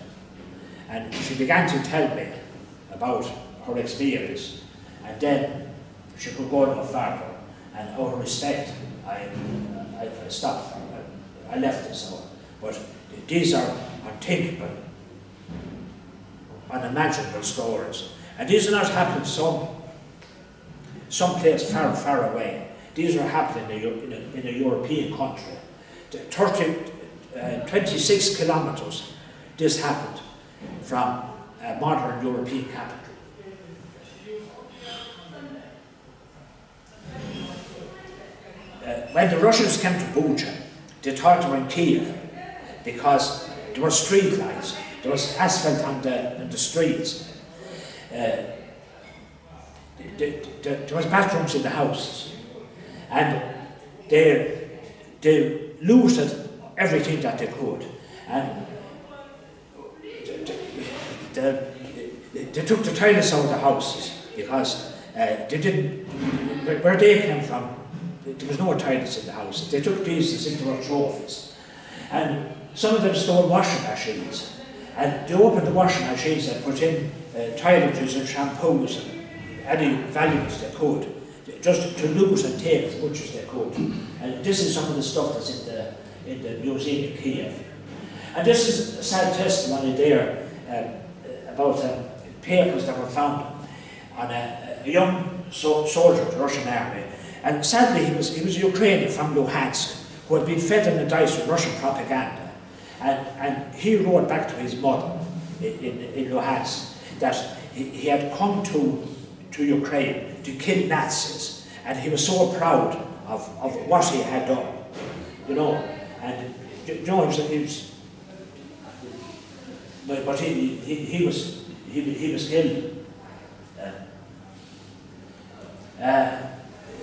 And she began to tell me about her experience, and then she could go no further, and out of respect I stopped. I left it so. But these are unthinkable, unimaginable stories, and these are not happening someplace far, far away. These are happening in a European country. 26 kilometers this happened from a modern European capital. When the Russians came to Bucha, they thought they were in Kiev because there were street lights. there was asphalt on the streets. There was bathrooms in the houses, and they looted everything that they could, and they took the toilets out of the houses because they didn't, where they came from, there was no toilets in the houses. They took these as if they were trophies, and some of them stole washing machines, and they opened the washing machines and put in toiletries and shampoos and any valuables they could, just to loot and take as much as they could. And this is some of the stuff that's in the museum in Kiev. And this is a sad testimony there about papers that were found on a young soldier of the Russian army. And sadly, he was a Ukrainian from Luhansk who had been fed in the dice with Russian propaganda. And he wrote back to his mother in Luhansk that he had come to Ukraine to kill Nazis, and he was so proud of what he had done, you know. And you know, he was killed.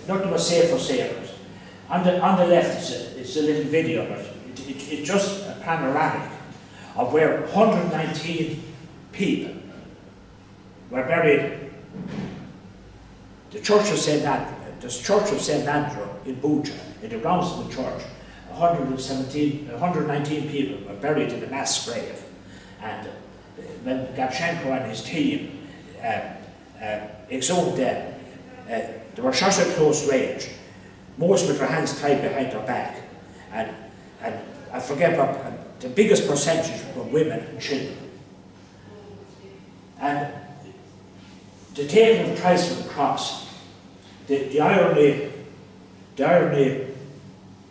Nothing was safe for sailors. On the left, it's a little video, but it's just a panoramic of where 119 people were buried. The Church of St. Andrew in Bucha, in the grounds of the church, 119 people were buried in a mass grave. And when Gabchenko and his team exhumed them, they were shot at close range, most with their hands tied behind their back. And I forget, but the biggest percentage were women and children. And the taking of Christ from the cross, the irony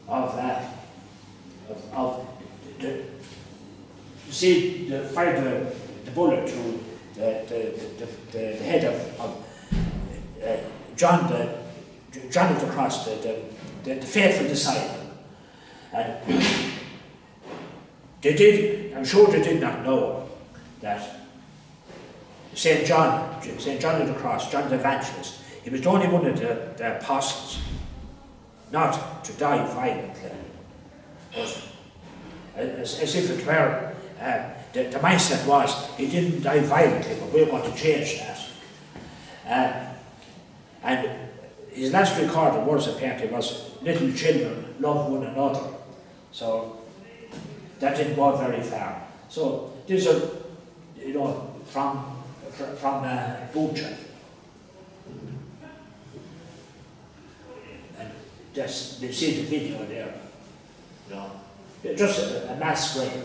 of that, you see, the fired the bullet through the head of John of the Cross, the faithful disciple. And I'm sure they did not know that St. John of the Cross, John the Evangelist, he was the only one of the apostles not to die violently. But as if it were, the mindset was, he didn't die violently, but we want to change that. And his last recorded words apparently was, little children love one another. So that didn't go very far. So these are, you know, from Bucha. And just, you see the video there, you know, just a mass grave.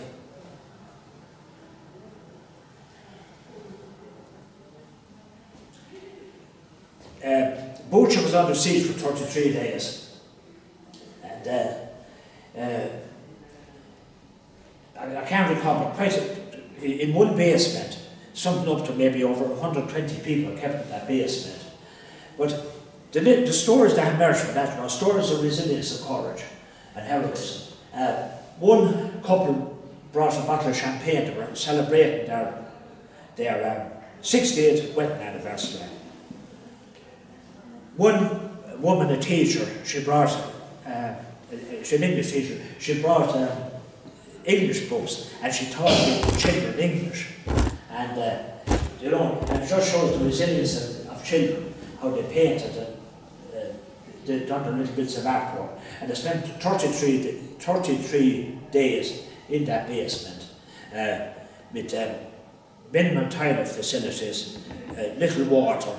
Bucha was under siege for 33 days. And I can't recall, but quite in one basement, something up to maybe over 120 people kept in that basement. But the stories that emerged from that were stories of resilience and courage and heroism. One couple brought a bottle of champagne. They were celebrating their 60th wedding anniversary. One woman, a teacher, she's an English teacher, she brought English books and she taught the children English. And you know, and it just shows the resilience of children, how they painted and they've done the little bits of artwork. And they spent 33 days in that basement with minimum toilet facilities, little water,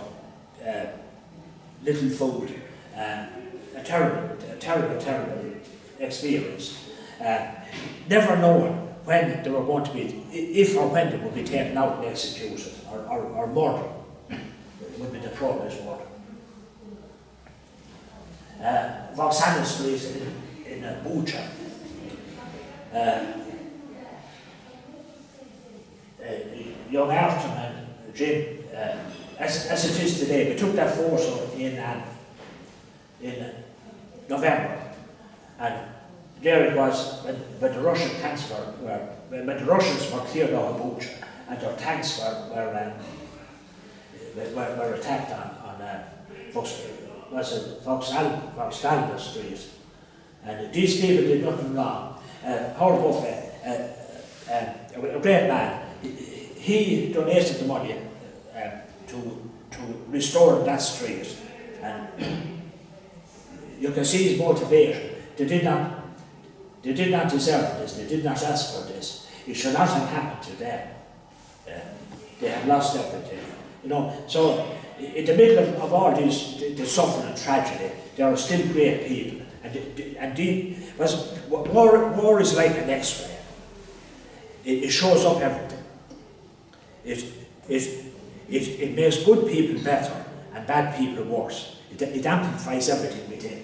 little food, a terrible experience. Never knowing when they were going to be, if or when they would be taken out and executed, or murdered, would be the progress word. Vauxhall Street in Bucha. Young Arton and Jim, as it is today, we took that photo in November, and there it was when the Russian tanks were when the Russians were cleared out of Bucha and their tanks were attacked on Vauxhall Street, and these people did nothing wrong. Howard Buffett, a great man, he donated the money to restore that street, and you can see his motivation. They did not deserve this. They did not ask for this. It should not have happened to them. They have lost everything, you know. So in the middle of all this, the suffering and tragedy, there are still great people, war is like an X-ray. It shows up everything. It makes good people better and bad people worse. It amplifies everything within.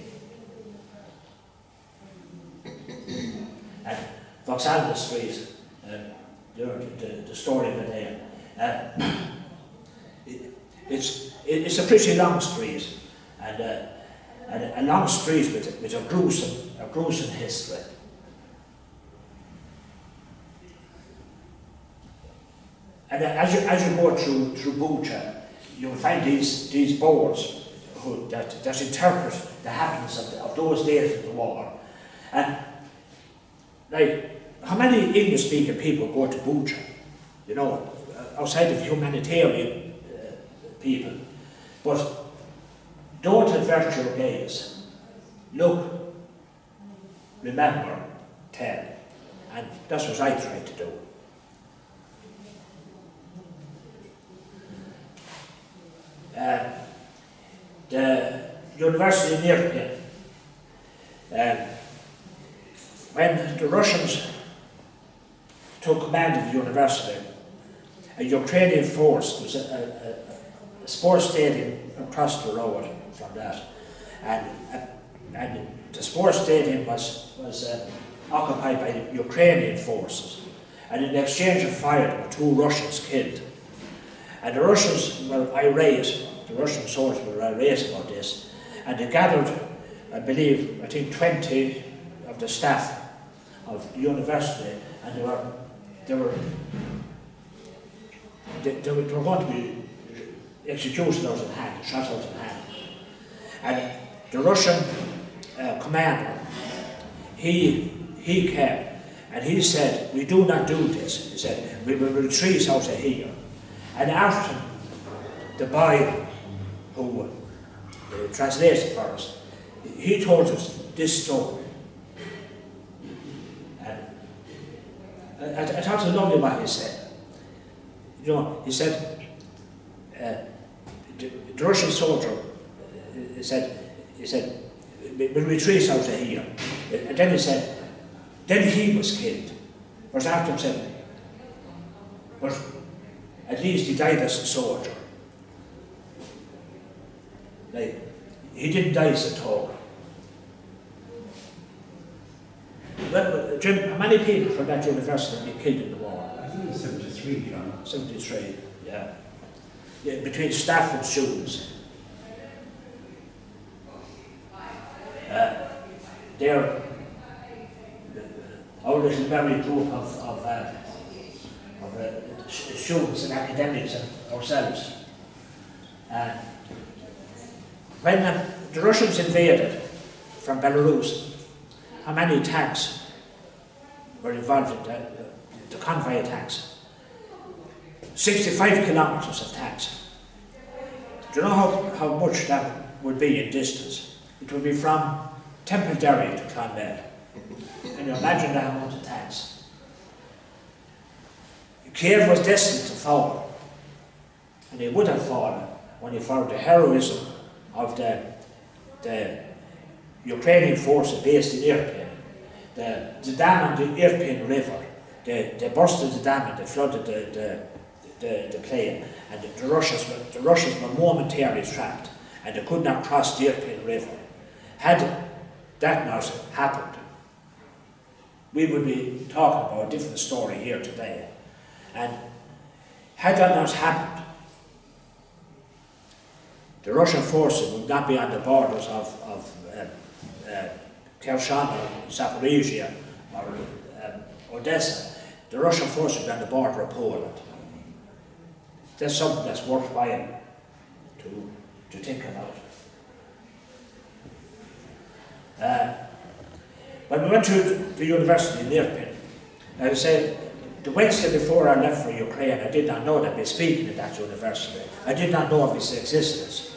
And Vauxhall Street, the story of it there, it's a pretty long street, and a long street with a gruesome history. And as you go through Bucha, you'll find these boards that interpret the happenings of those days of the war. And like, how many English-speaking people go to Bucha? You know, outside of humanitarian people. But don't avert your gaze. Look, remember, tell. And that's what I try to do. The University in Irpin, when the Russians took command of the university, a Ukrainian force, was a sports stadium across the road from that, and the sports stadium was occupied by the Ukrainian forces, and in the exchange of fire there were 2 Russians killed. And the Russians were irate, the Russian soldiers were irate about this, and they gathered, I think 20 of the staff of the university, and they were going to be executed out of hand, shot out of hand. And the Russian commander, he came, and he said, "We do not do this." He said, "We will retreat out of here." And after the boy who translated for us, he told us this story. And I thought it was lovely what he said. You know, he said, the Russian soldier said, "We'll retreat out of here." And then he said, then he was killed. But after him said, but at least he died as a soldier. Like, he didn't die as a token. Well, Jim, how many people from that university have been killed in the war? I think it's 73, John. 73, yeah. Between staff and students. They're our little merry group of students and academics and ourselves. When the Russians invaded from Belarus, how many tanks were involved in the convoy attacks? 65 kilometers of tanks. Do you know how much that would be in distance? It would be from Templederry to Clonmel. Can you imagine that amount of tanks? Kiev was destined to fall, and it would have fallen only for the heroism of the Ukrainian forces based in Irpin. The dam on the Irpin River, they busted the dam and they flooded the plain, and the Russians were momentarily trapped, and they could not cross the Irpin River. Had that not happened, we would be talking about a different story here today. And had that not happened, the Russian forces would not be on the borders of Kherson or Zaporizhia or Odessa. the Russian forces were on the border of Poland. That's something that's worthwhile to think about. When we went to the university in Irpin, I said, the Wednesday before I left for Ukraine, I did not know that I'd be speaking at that university. I did not know of its existence.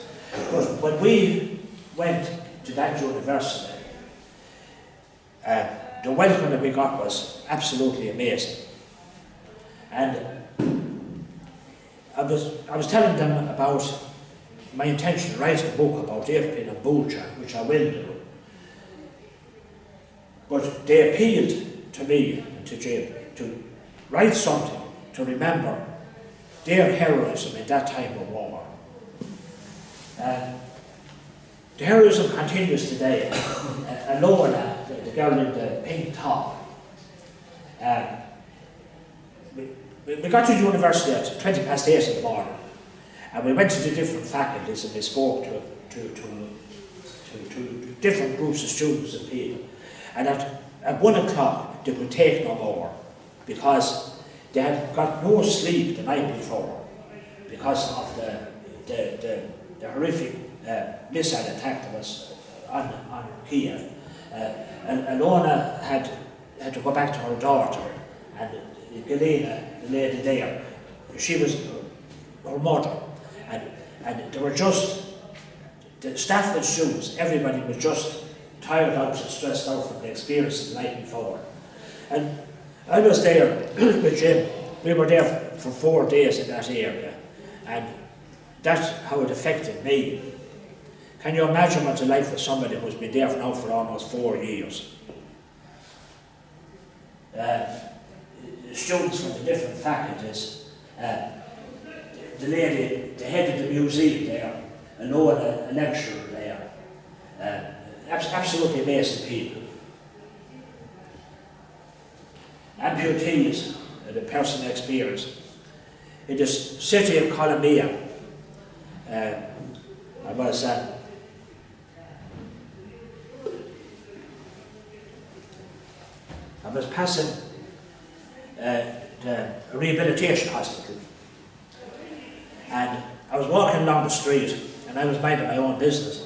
But when we went to that university, the welcome that we got was absolutely amazing. And I was telling them about my intention to write a book about Irpin and Bucha, which I will do. But they appealed to me and to Jim to write something to remember their heroism in that time of war. The heroism continues today. Alona, the girl in the pink top, we got to the university at 20 past 8 in the morning, and we went to the different faculties and we spoke to different groups of students and people. And at 1 o'clock they could take no more, because they had got no sleep the night before because of the horrific missile attack that was on Kiev. And Alona had to go back to her daughter, and Galena, the lady there, she was her mother, and they were just, the staff and students, everybody was just tired out and stressed out from the experience the night before. And I was there with Jim. We were there for 4 days in that area, and that's how it affected me. Can you imagine what the life of somebody who's been there now for almost 4 years? Students from the different faculties, the lady, the head of the museum there, a lecturer there, absolutely amazing people. Amputees, the personal experience. In the city of Columbia, I was passing the rehabilitation hospital, and I was walking along the street, and I was minding my own business.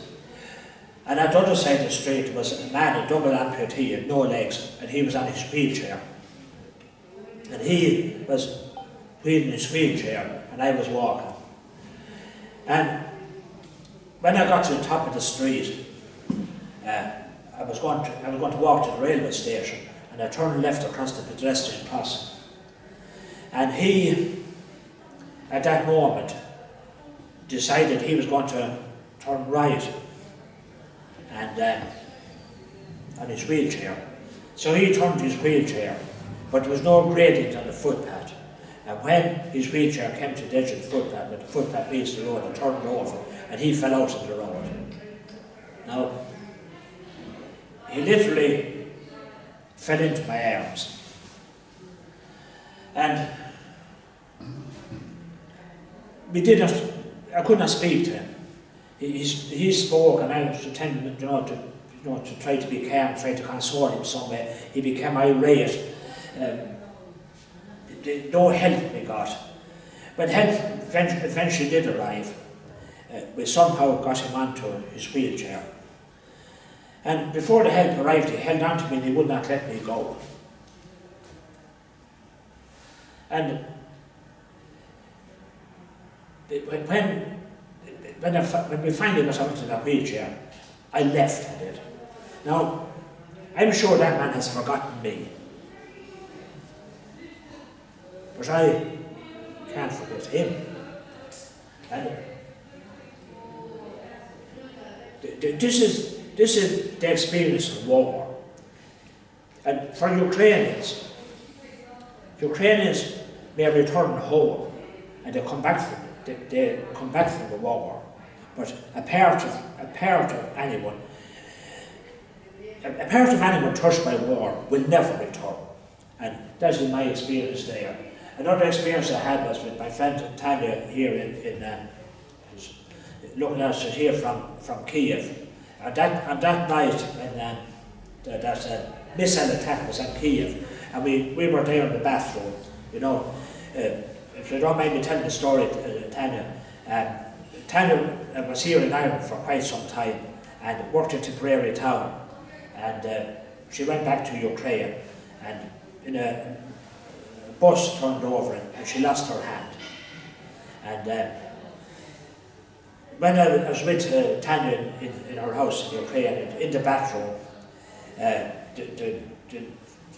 And at the other side of the street was a man, a double amputee, and no legs, and he was on his wheelchair. And he was wheeling his wheelchair, and I was walking. And when I got to the top of the street, I was going to walk to the railway station, and I turned left across the pedestrian crossing. And he, at that moment, decided he was going to turn right, and on his wheelchair. So he turned his wheelchair, but there was no gradient on the footpath. And when his wheelchair came to the edge of the footpath, when the footpath reached the road, it turned over, and he fell out of the road. Now, he literally fell into my arms. And I could not speak to him. He spoke, and I was pretending, to try to be calm, try to console him some way. He became irate. No help we got. But help eventually did arrive. We somehow got him onto his wheelchair. And before the help arrived, he held on to me and he would not let me go. And when we finally got onto that wheelchair, I left at it. Now, I'm sure that man has forgotten me. But I can't forget him. And this is the experience of war. And for Ukrainians may return home and they come back from the war. But a part of anyone touched by war will never return. And that's my experience there. Another experience I had was with my friend Tanya here in looking at us here from Kiev. And that night when that missile attack was on Kiev, and we were there in the bathroom, you know. If you don't mind me telling the story, Tanya, Tanya was here in Ireland for quite some time and worked in Tipperary town, and she went back to Ukraine, and in a bus turned over and she lost her hand. And when I was with Tanya in her house in Ukraine, in the bathroom,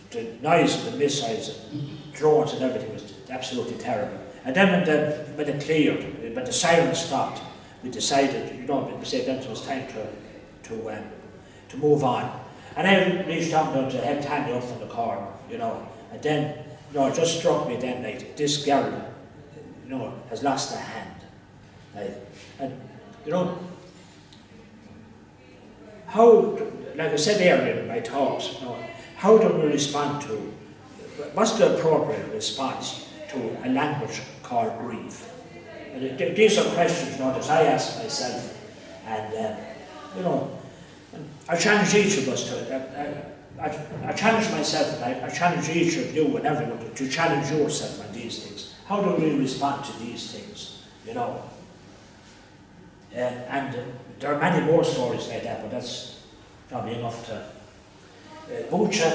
the noise of the missiles and drones and everything was absolutely terrible. And then when it cleared, when the sirens stopped, we decided, you know, we said then it was time to move on. And I reached out to help Tanya up from the corner, you know, and then, you know, it just struck me then, like, this girl, you know, has lost her hand. And, you know, how, like I said earlier in my talks, you know, how do we respond to, what's the appropriate response to a language called grief? And these are questions, you know, that I ask myself, and, you know, I challenge each of us to, I challenge myself, and I challenge each of you and everyone to challenge yourself on these things. How do we respond to these things, you know? And there are many more stories like that, but that's probably enough to... Bucha,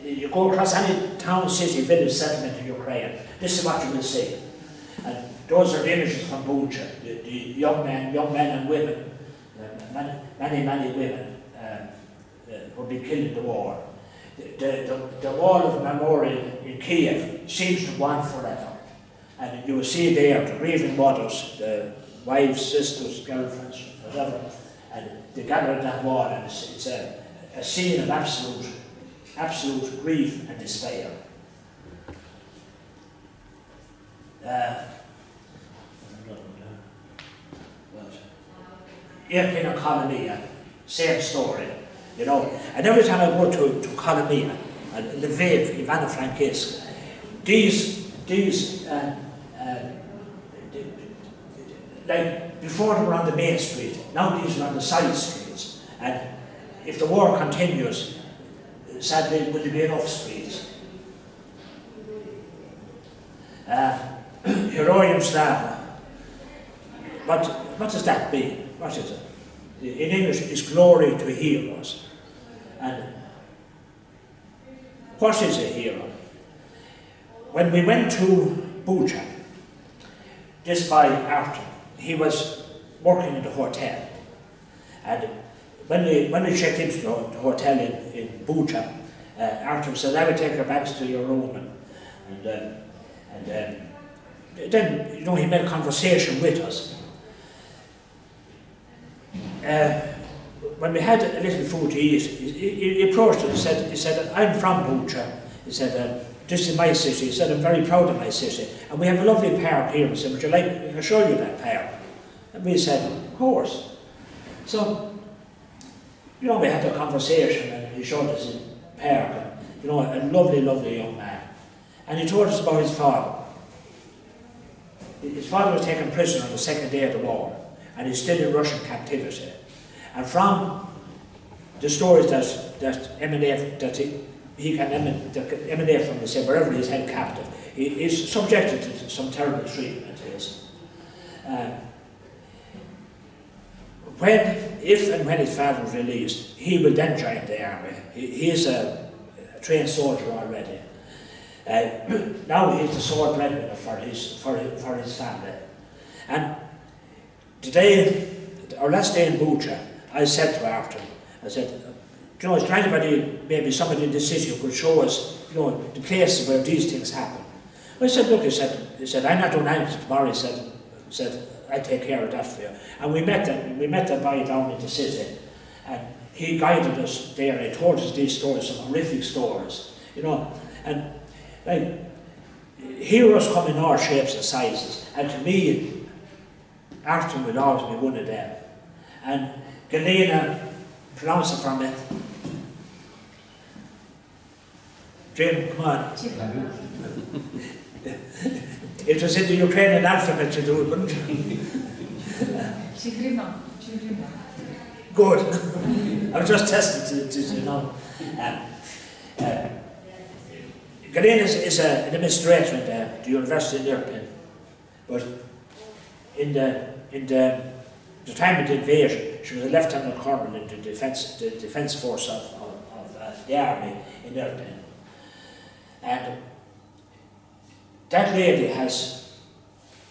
you go across any town, city, village, settlement in Ukraine, this is what you will see. And those are the images from Bucha, the young men and women, many women who have been killed in the war. The wall of memorial in Kiev seems to go on forever. And you will see there the grieving mothers, the wives, sisters, girlfriends, whatever, and they gather at that wall, and it's a scene of absolute grief and despair. In Colomia, same story, you know. And every time I go to Colomia, Lviv, Ivano-Frankivsk, these like before they were on the main street, now these are on the side streets. And if the war continues, sadly, will there be enough streets? Heroium Slava. What does that mean? What is it? In English, it's glory to heroes. And what is a hero? When we went to Bucha, this by Artem, he was working in the hotel. And when we checked into the hotel in Bucha, Artem said, I will take your bags to your room. And then, you know, he made a conversation with us. When we had a little food to eat, he approached us, he said, I'm from Bucha. He said, this is my city. He said, I'm very proud of my city. And we have a lovely park here. He said, would you like me to show you that park? And we said, of course. So, you know, we had a conversation and he showed us the park. And, you know, a lovely, lovely young man. And he told us about his father. His father was taken prisoner on the second day of the war, and he's still in Russian captivity. And from the stories that emanate, that he can emanate from, say, wherever he's held captive, he is subjected to some terrible treatment. If and when his father is released, he will then join the army. He is a trained soldier already. Now he's the sole breadwinner for his family. And today, our last day in Bucha, I said to Artem, I said, you know, is there anybody, maybe somebody in the city who could show us, you know, the places where these things happen? I said, look, he said, I'm not doing anything tomorrow. He said, I take care of that for you. And we met that guy down in the city, and he guided us there, and he told us these stories, some horrific stories, you know, and like, heroes come in all shapes and sizes, and to me, Artem will always be one of them. And Galena, pronounce it for me. Jim, come on. It was in the Ukrainian alphabet you do it, wouldn't you? Good. I was just testing to you know. Galene is an administrator at the University in Irpin, but in the time of the invasion, she was a lieutenant colonel in the defence force of the army in Irpin. And that lady has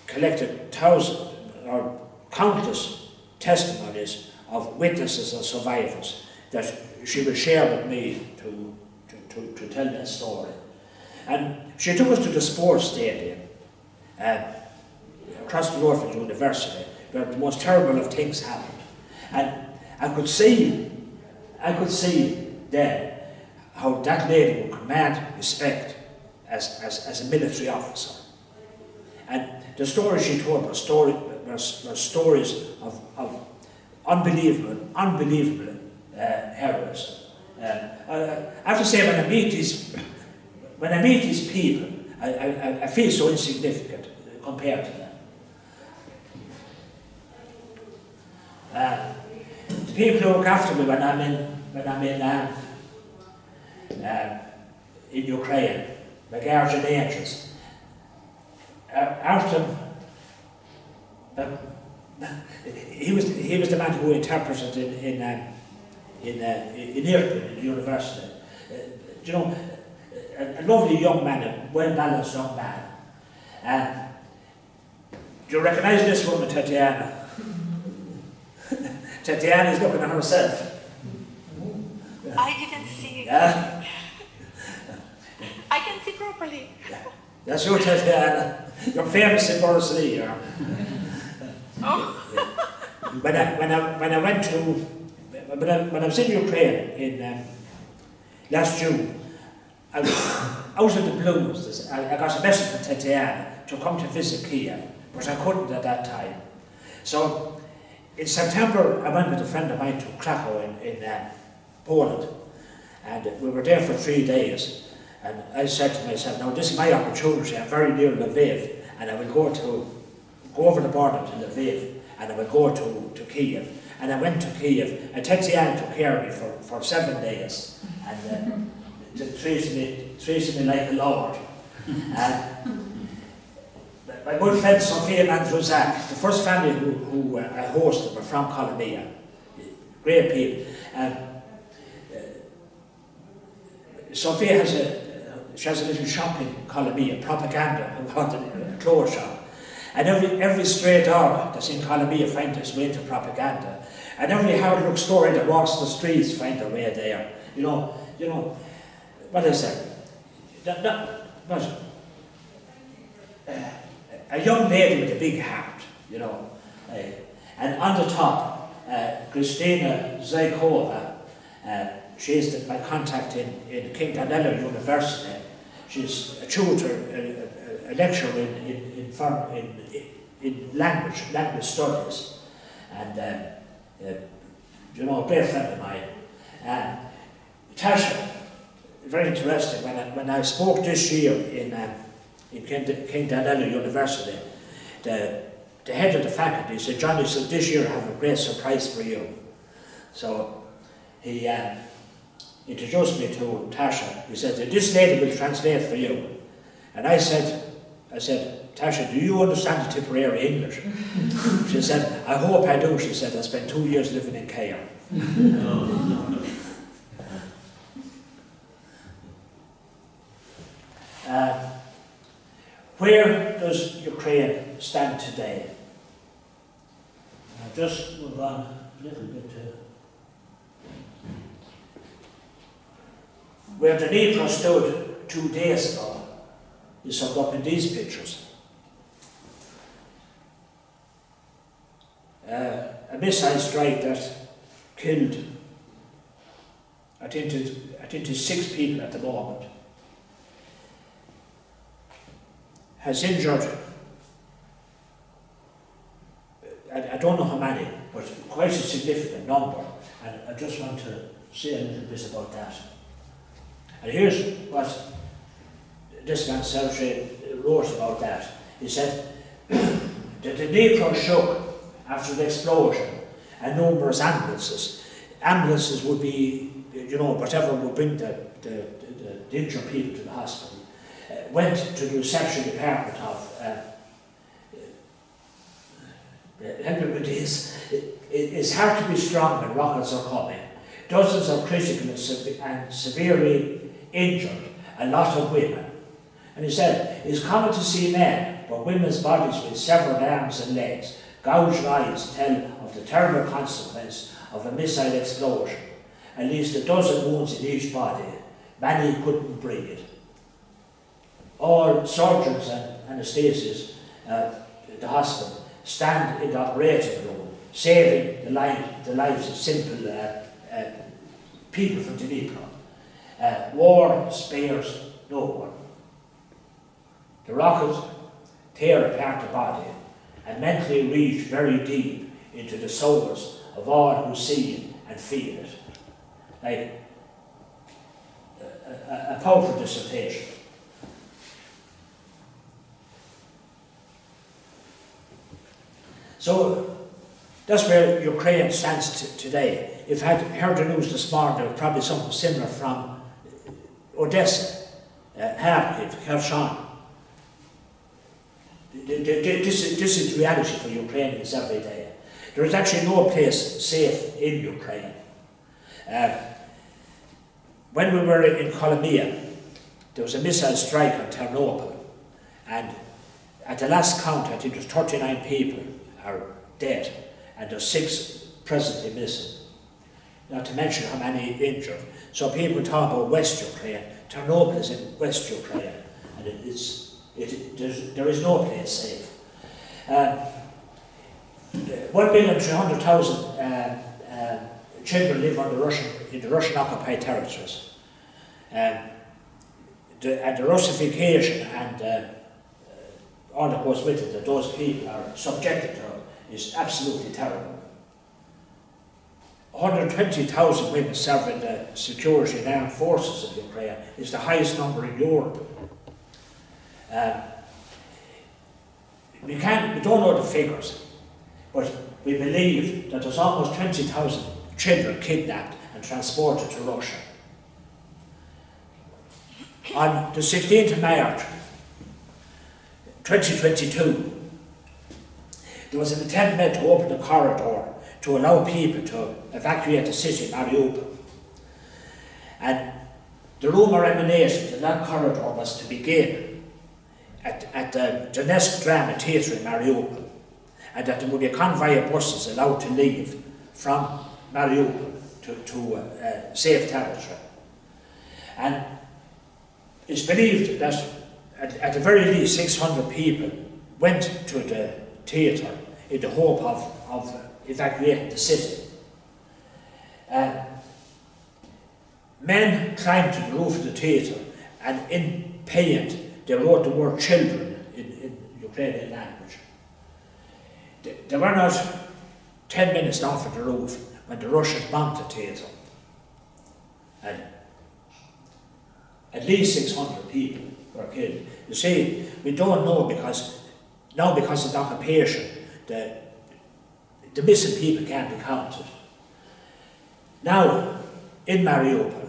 collected thousands or countless testimonies of witnesses and survivors that she will share with me to tell that story. And she took us to the sports stadium across the road from the university, where the most terrible of things happened. And I could see then how that lady would command respect as a military officer. And the stories she told were stories of unbelievable heroism. I have to say, when I meet these people, I feel so insignificant compared to them. The people who look after me when I'm in Ukraine, my guardian angels, Artem, he was the man who interpreted in Irpin, in the university. You know, a lovely young man, a well-balanced young man. Do you recognise this woman, Tatiana? Tatiana is looking at herself. I didn't see it. Yeah? I can see properly. Yeah. That's your Tatiana. You're famous in Borrisoleigh. Yeah. Oh. Yeah. When I was in Ukraine in last June, I was out of the blues. I got a message from Tatiana to come to visit Kiev, but I couldn't at that time. So in September, I went with a friend of mine to Krakow in Poland, and we were there for 3 days. And I said to myself, now this is my opportunity. I'm very near Lviv, and I will go over the border to Lviv, and I will go to Kiev. And I went to Kiev, and Tatiana took care of me for 7 days, and treated me like a lord. My good friend Sophia and Andruzak, the first family who I hosted were from Colombia, great people. Sophia has a little shop in Colombia, Propaganda, a clothes shop. And every stray dog that's in Colombia finds its way to Propaganda. And every hard-luck story that walks the streets finds their way there. You know, what is that? A young lady with a big heart, you know. And on the top, Christina Zaykova, she's my contact in King Danilo University. She's a tutor, a lecturer in language studies, and you know, a great friend of mine. Tasha, very interesting. When I spoke this year in King Danilo University, the head of the faculty said, "Johnny, so this year I have a great surprise for you." So he introduced me to Tasha. He said, "This lady will translate for you." And I said, "Tasha, do you understand the Tipperary English?" She said, "I hope I do." She said, "I spent 2 years living in Kaya." Where does Ukraine stand today? I'll just move on a little bit to where the Dnipro stood 2 days ago is summed up in these pictures. A missile strike that killed, I think it's 6 people at the moment, has injured, I don't know how many, but quite a significant number, and I just want to say a little bit about that. And here's what this man Sergei wrote about that. He said that the Dnipro shook after the explosion, and numerous ambulances. Ambulances would be, you know, whatever would bring the injured people to the hospital. went to the reception department of help me with this. It's hard to be strong when rockets are coming. Dozens are critical and severely injured, a lot of women. And he said, it's common to see men, but women's bodies with severed arms and legs, gouged eyes tell of the terrible consequence of a missile explosion. At least a dozen wounds in each body. Many couldn't breathe. All surgeons and anaesthetists at the hospital stand in the operating room, saving the lives of simple people from Dnipro. War spares no one. The rockets tear apart the body and mentally reach very deep into the souls of all who see it and feel it. Like a powerful dissertation. So that's where Ukraine stands today. If I had heard the news this morning, there was probably something similar from Odessa, Kharkiv, Kherson. This is reality for Ukrainians every day. There is actually no place safe in Ukraine. When we were in Crimea, there was a missile strike on Chernobyl, and at the last count, I think it was 39 people are dead, and there's 6 presently missing. Not to mention how many injured. So people talk about West Ukraine. Chernobyl is in West Ukraine, and there is no place safe. 1,300,000 children live in the Russian occupied territories. And the Russification and all that goes with it, that those people are subjected to, is absolutely terrible. 120,000 women serve in the security and armed forces of Ukraine. Is the highest number in Europe. We don't know the figures, but we believe that there's almost 20,000 children kidnapped and transported to Russia. On the 16th of March 2022, there was an attempt made to open a corridor to allow people to evacuate the city of Mariupol. And the rumour emanated that that corridor was to begin at the Donetsk Drama Theatre in Mariupol, and that there would be a convoy of buses allowed to leave from Mariupol to safe territory. And it's believed that at the very least 600 people went to the theatre in the hope of evacuating the city. Men climbed to the roof of the theatre, and in paint they wrote the word children in Ukrainian language. They were not 10 minutes down from the roof when the Russians bombed the theatre. And at least 600 people were killed. You see, we don't know because of the occupation, the missing people can't be counted. Now, in Mariupol,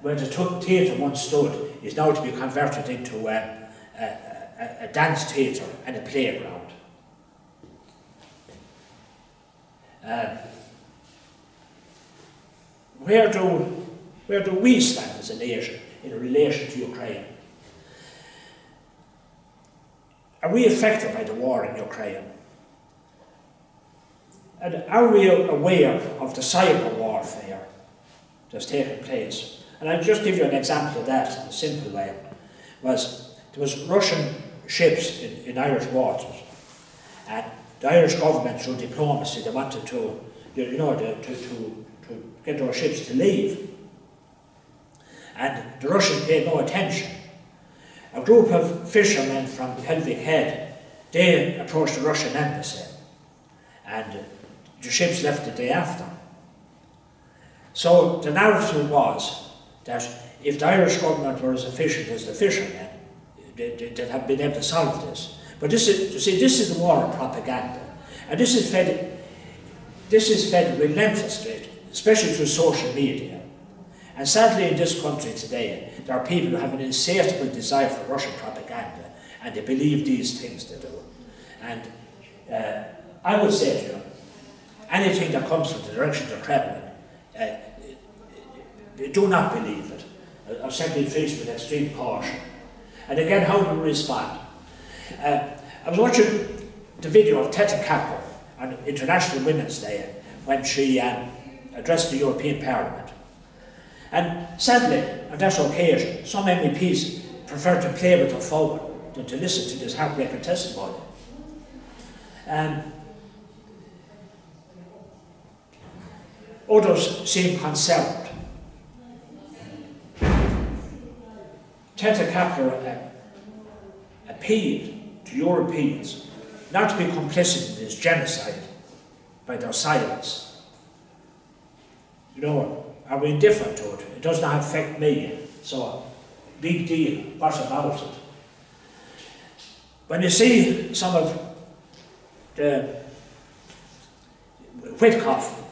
where the theatre once stood, is now to be converted into a dance theatre and a playground. Where do we stand as a nation in relation to Ukraine? Are we affected by the war in Ukraine? And are we aware of the cyber warfare that's taking place? And I'll just give you an example of that in a simple way. There was Russian ships in Irish waters, and the Irish government, through diplomacy, they wanted to get those ships to leave. And the Russians paid no attention. A group of fishermen from Pelvic Head, they approached the Russian embassy, and the ships left the day after. So the narrative was that if the Irish government were as efficient as the fishermen, they'd have been able to solve this. But this is the war of propaganda, and this is fed relentlessly, especially through social media. And sadly in this country today, there are people who have an insatiable desire for Russian propaganda, and they believe these things they do. And I would say to you, anything that comes from the direction of the Kremlin, do not believe it, or simply treat it with extreme caution. And again, how do we respond? I was watching the video of Teta Kaplan on International Women's Day when she addressed the European Parliament. And sadly, on that occasion, some MEPs preferred to play with their phone than to listen to this heartbreaking testimony. Others seemed concerned. Teta Kaplan appealed to Europeans not to be complicit in this genocide by their silence. You know, are we indifferent to it? It does not affect me, so big deal, what about it? When you see some of the Whitcoff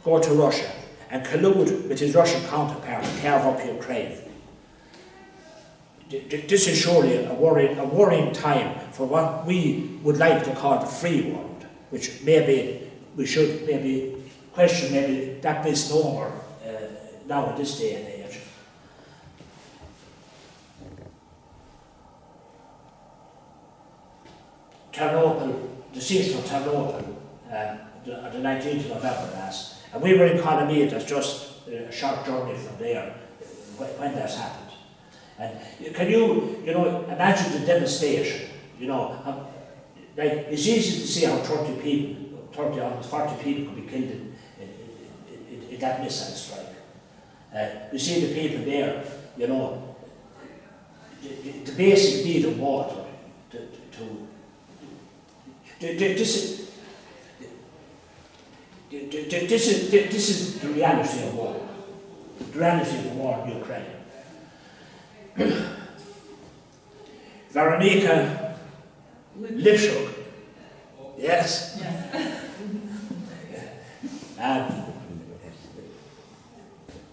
go to Russia and collude with his Russian counterpart to carve up Ukraine, this is surely a worrying time for what we would like to call the free world, which maybe we should question that misnomer now in this day and age. Chernobyl, the siege of Chernobyl, on the 19th of November last, and we were in Colomia, that's just a short journey from there when that happened. And can you imagine the devastation? Like, it's easy to see how 30 people, almost 40 people could be killed in that missile strike. You see the people there, the basic need of water. This is the reality of war. The reality of the war in Ukraine. Veronika Lipschuk, yes?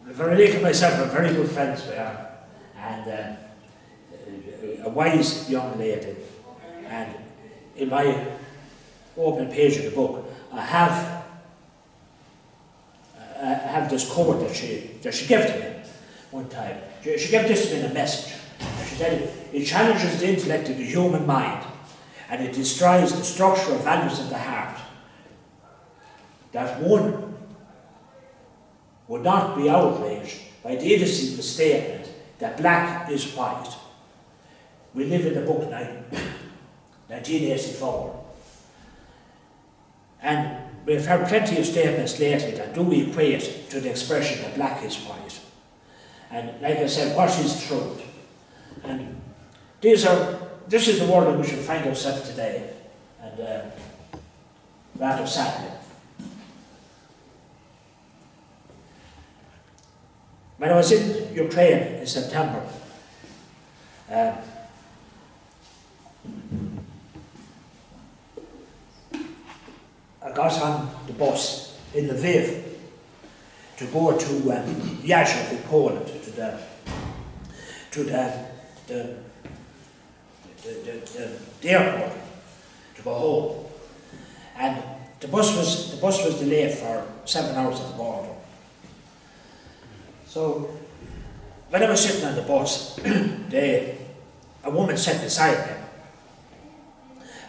Veronika and myself are very good friends with her, and a wise young lady. And in my opening page of the book, I have this quote that she gave to me one time. She gave this to me in a message. She said, "It challenges the intellect of the human mind, and it destroys the structural values of the heart. That one would not be outraged by the idiocy of the statement that black is white." We live in the book 1984. And we've heard plenty of statements lately that do equate to the expression that black is white. And like I said, what is truth? And this is the world in which we find ourselves today, and rather sadly. When I was in Ukraine in September, I got on the bus in Lviv to go to Yazhov in Poland, to the airport to go home. And the bus was delayed for 7 hours at the border. So when I was sitting on the bus, a woman sat beside me.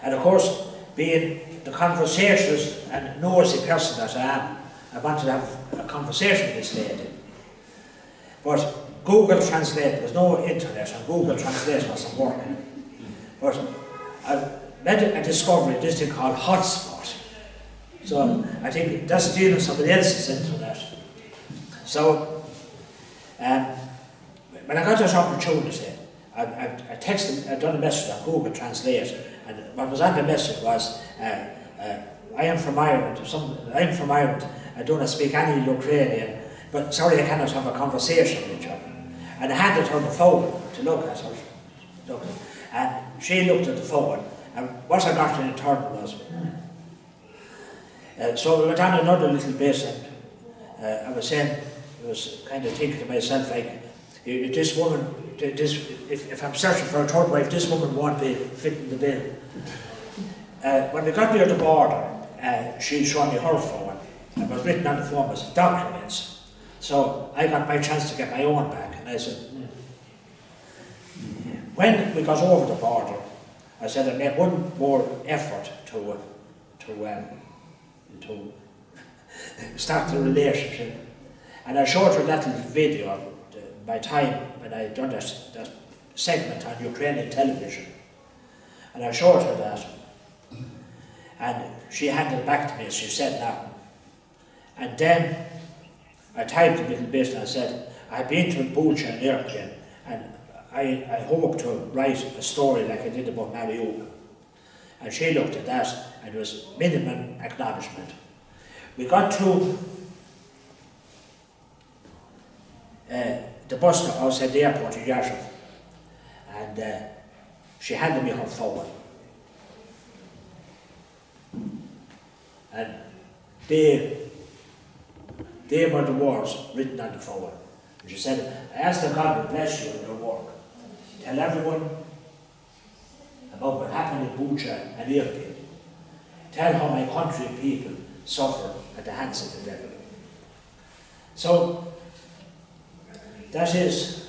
And of course, being the conversationalist and nosy person that I am, I wanted to have a conversation with this lady. But Google Translate, there was no internet, and Google Translate wasn't working. But I made a discovery of this thing called hotspot. So I think that's dealing with somebody else's internet. So when I got this opportunity, I texted, I'd done a message on Google Translate, and what was on the message was, I am from Ireland, I don't speak any Ukrainian, but sorry I cannot have a conversation with you. And I handed her the phone to look at her. And she looked at the phone, and what I got in return was, so we went on another little bit, and I was saying, was kind of thinking to myself, like, this woman, if I'm searching for a third wife, this woman won't be fitting the bill. When we got near the border, she showed me her phone, and what was written on the phone was documents. So I got my chance to get my own back, and I said, When we got over the border, I said I'd make one more effort to start the relationship. And I showed her that little video of my time when I done that segment on Ukrainian television. And I showed her that. And she handed it back to me and she said nothing. And then I typed a little bit and I said, I've been to Bucha and Irkin, and I hope to write a story like I did about Mariupol. And she looked at that and it was minimum acknowledgement. We got to the bus stop outside the airport in Yashin, and she handed me her phone. And they were the words written on the phone. And she said, I ask that God will bless you in your work. Tell everyone about what happened in Bucha and Irpin. Tell how my country and people suffer at the hands of the devil. So, that is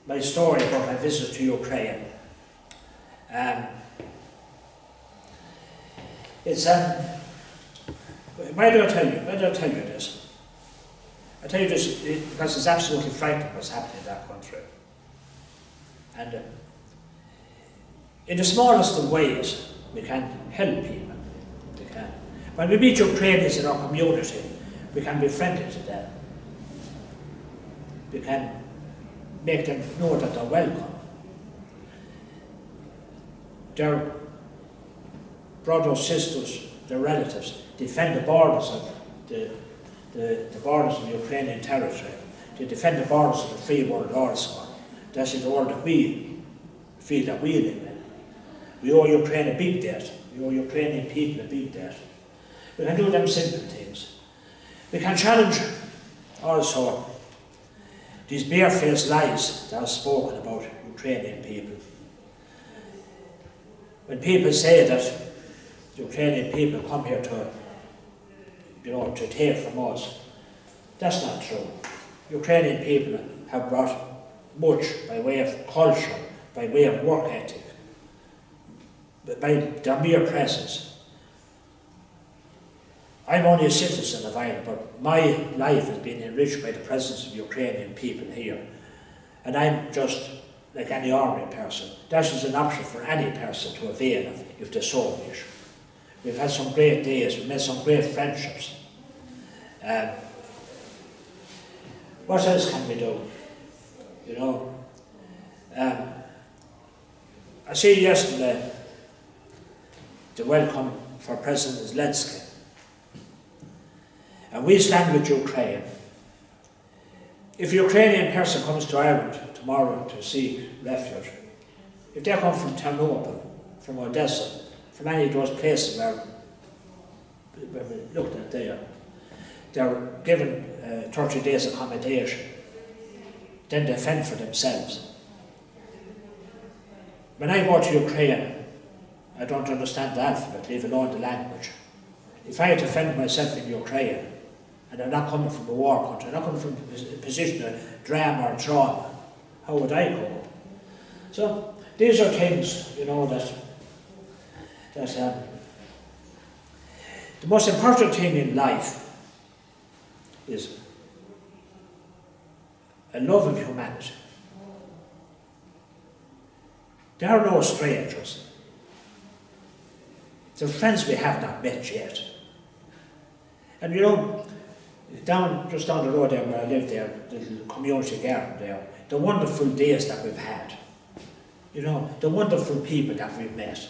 my story about my visit to Ukraine. It's why do I tell you? Why do I tell you this? I tell you this because it's absolutely frightening what's happening in that country. And in the smallest of ways, we can help people. We can. When we meet Ukrainians in our community, we can be friendly to them. We can make them know that they're welcome. Their brothers, sisters, their relatives defend the borders of the borders of the Ukrainian territory. They defend the borders of the free world also. That's the world that we feel that we live in. We owe Ukraine a big debt. We owe Ukrainian people a big debt. We can do them simple things. We can challenge also these barefaced lies that are spoken about Ukrainian people. When people say that Ukrainian people come here to take from us, that's not true. Ukrainian people have brought much by way of culture, by way of work ethic, by their mere presence. I'm only a citizen of Ireland, but my life has been enriched by the presence of Ukrainian people here. And I'm just like any ordinary person. That is an option for any person to avail of if they so wish. We've had some great days, we've made some great friendships. What else can we do? You know, I see yesterday the welcome for President Zelensky. And we stand with Ukraine. If a Ukrainian person comes to Ireland tomorrow to seek refuge, if they come from Ternopil, from Odessa, from any of those places where we looked at there, they're given 30 days accommodation, then they fend for themselves. When I go to Ukraine, I don't understand the alphabet, leave alone the language. If I had to fend myself in Ukraine, and I'm not coming from a war country, I'm not coming from a position of drama or trauma, how would I go? So these are things, you know, that the most important thing in life is a love of humanity. There are no strangers. They're friends we have not met yet. And you know, just down the road there where I live there, the little community garden there, the wonderful days that we've had. You know, the wonderful people that we've met.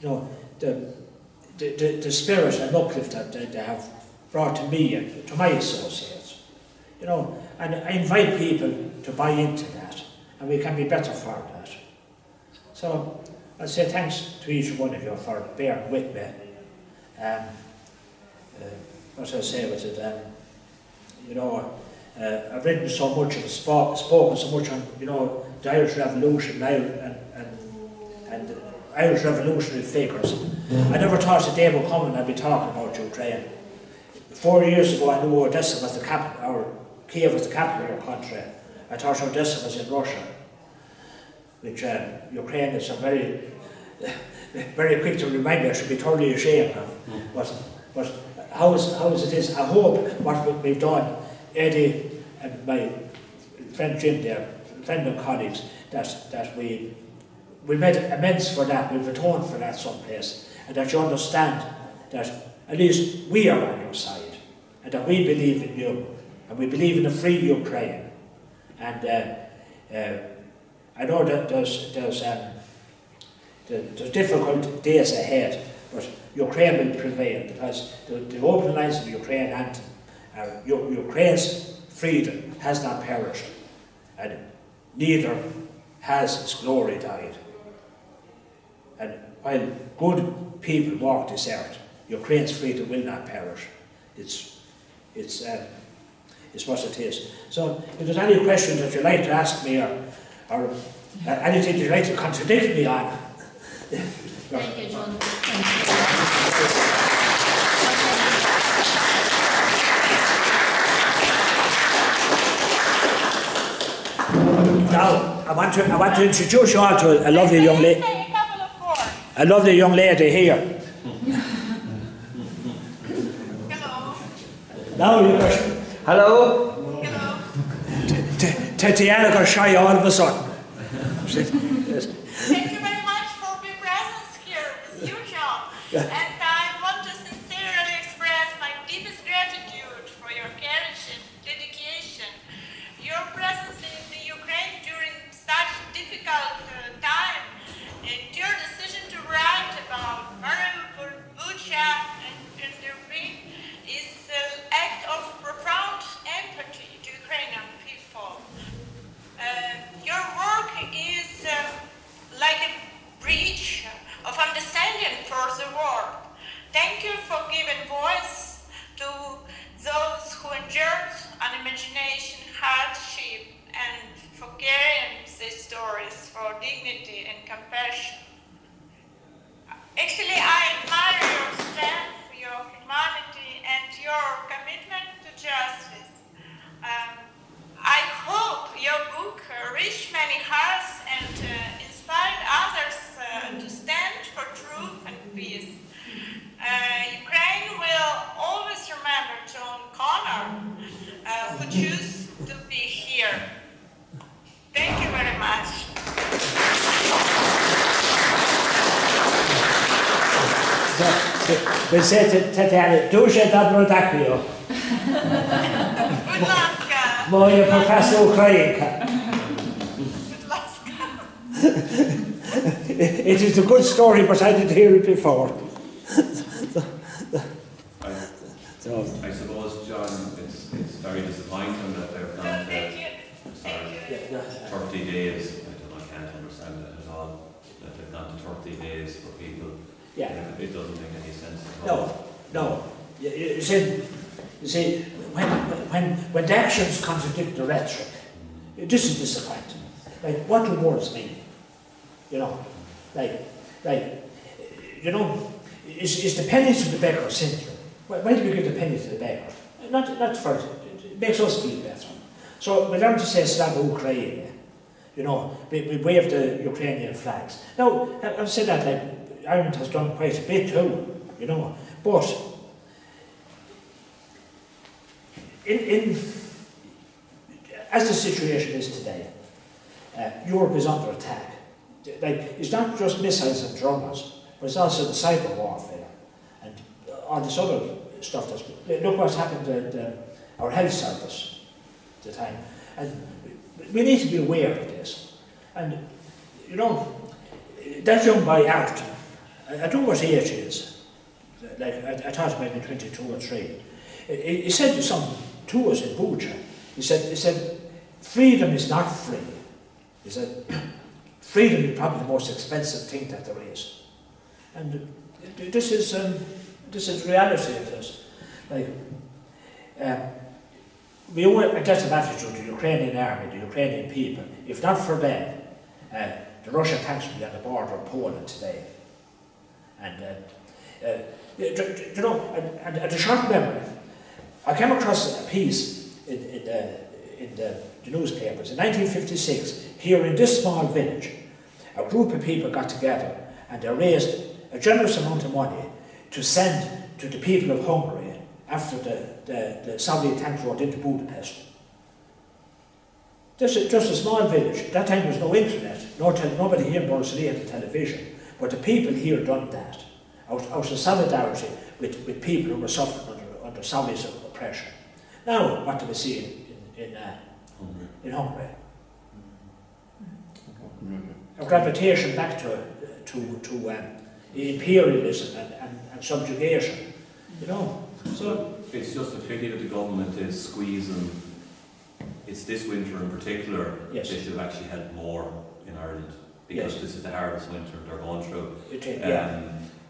You know, the spirit and uplift that they have brought to me and to my associates. You know, and I invite people to buy into that, and we can be better for that. So I'll say thanks to each one of you for bearing with me. What shall I say with it? you know, I've written so much and spoken so much on, you know, the Irish Revolution and Irish revolutionary figures. I never thought a day would come and I'd be talking about Ukraine. 4 years ago I knew Odessa was the capital, or Kiev was the capital of our country. I thought Odessa was in Russia, which Ukraine is a very quick to remind me I should be totally ashamed of. But how is it is, I hope what we've done, Eddie and my friend Jim there, friend and colleagues, that we made amends for that, we've atoned for that someplace, and that you understand that at least we are on your side, and that we believe in you, and we believe in a free Ukraine. And I know that there's difficult days ahead, but Ukraine will prevail, because the opening lines of the Ukraine anthem are Ukraine's freedom has not perished, and neither has its glory died. And while good people walk this earth, Ukraine's freedom will not perish. It's what it is. So if there's any questions that you'd like to ask me, or anything you'd like to contradict me on. Thank you, John. Now, I want to introduce you all to a lovely young lady. A lovely young lady here. Hello. Now you go. Hello. Hello. Tatiana got shy all of a sudden. Thank you very much for your presence here with you, John. And I want to sincerely express my deepest gratitude for your courage and dedication. Your presence in the Ukraine during such difficult time, and your decision to write about Mariupol, Bucha, and Irpin is an act of profound empathy to Ukrainian people. Your work is like a bridge of understanding for the world. Thank you for giving voice to those who endured unimagination, hardship, and for carrying these stories for dignity and compassion. Actually, I admire your strength, your humanity, and your commitment to justice. I hope your book reached many hearts and inspired others to stand for truth and peace. Ukraine will always remember John Connor, who chose to be here. Thank you very much. We said to Tatiana, duże dobro takio. Good luck. Moja professor Ukrainka. Good luck. It is a good story, but I didn't hear it before. I suppose, John, it's very disappointing that they've gone to 30 days. I can't understand it at all. That they've gone to 30 days for people. Yeah. It doesn't make any sense at all. No. You see, when the actions contradict the rhetoric, this is disappointing. Like, what do words mean? You know, is the penny to the beggar sinful? Why do we give the penny to the beggar? Not for it makes us feel better. So we learn to say Slava Ukraine. You know, we wave the Ukrainian flags. Now, I've said that, like, Ireland has done quite a bit too, you know, but as the situation is today, Europe is under attack. Like, it's not just missiles and drones, but it's also the cyber warfare and all this other stuff. Look what's happened to our health service at the time. And we need to be aware of this. And, you know, that young boy, Arton, I don't know what age he is. Like, I thought he might be 22 or 3. He said something to us in Bucha. He said, freedom is not free. He said, freedom is probably the most expensive thing that there is. And this is reality of this. Like, we owe a debt of gratitude to the Ukrainian army, the Ukrainian people. If not for them, the Russian tanks would be on the border of Poland today. And you know, and a short memory. I came across a piece in the newspapers in 1956. Here in this small village, a group of people got together and they raised a generous amount of money to send to the people of Hungary after the Soviet tanks rode into Budapest. Just a small village. At that time there was no internet, nobody here in Borrisoleigh had television, but the people here done that out of solidarity with people who were suffering under Soviet oppression. Now, what do we see in Hungary? A gravitation back to imperialism and subjugation, you know. So it's just a pity that the government is squeezing. It's this winter in particular. Yes. They should have actually had more in Ireland, because this is the hardest winter they're going through.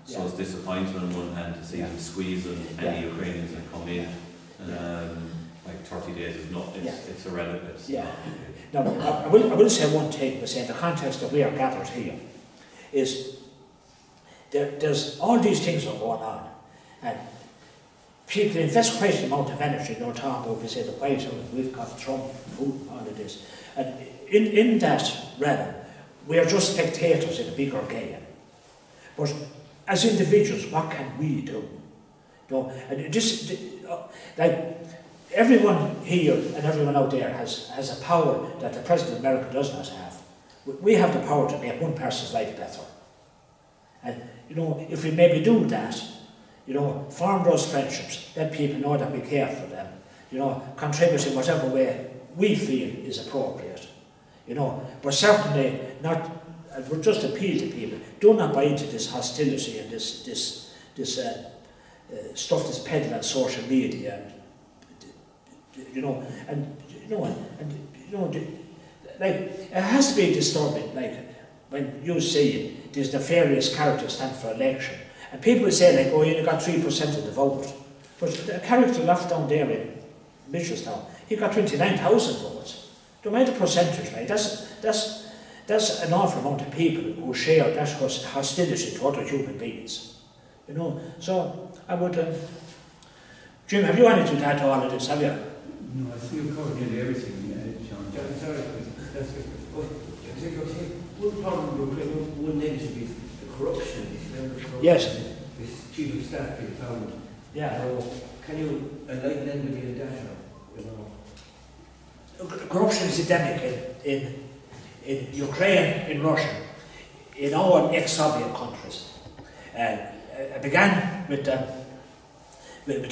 So it's disappointing on one hand to see them squeezing any Ukrainians that come in. Like 30 days is not. It's irrelevant. Now, I will say one thing, but in the context that we are gathered here, is there's all these things are going on, and people invest quite an amount of energy. They're talking about, we say, the White House, we've got Trump, Putin, all of this, and in that realm, we are just spectators in a bigger game. But as individuals, what can we do? You know, and like everyone here and everyone out there has a power that the President of America does not have. We have the power to make one person's life better. And, you know, if we maybe do that, you know, form those friendships, let people know that we care for them, you know, contribute in whatever way we feel is appropriate, you know, but certainly not, I would just appeal to people, do not buy into this hostility and this stuff that's peddled on social media, like, it has to be disturbing, like, when you see these nefarious characters stand for election, and people will say, like, oh, you got 3% of the vote. But the character left down there in Mitchelstown, he got 29,000 votes. Don't mind the percentage, right? That's an awful amount of people who share that hostility to other human beings. You know, so I would... Jim, have you anything to add to all of this, have you? No, I think you've covered nearly everything, John. Sorry, that's good. I think one problem, one negative is the corruption. Yes. This chief of staff being found. Yeah. So can you enlighten anybody in that, you know? Corruption is endemic in Ukraine, in Russia, in all ex-Soviet countries. It began with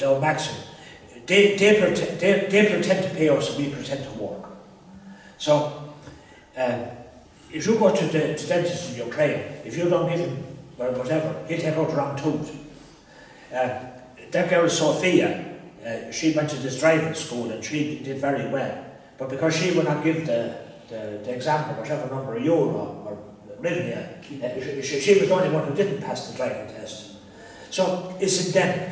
our Maxim. They pretend to pay us and we pretend to work. So, if you go to the dentist in Ukraine, if you don't give him whatever, he'll take out the wrong tooth. That girl Sophia, she went to this driving school and she did very well. But because she would not give the exam, whatever number of euro or hryvnia, she was the only one who didn't pass the driving test. So it's endemic.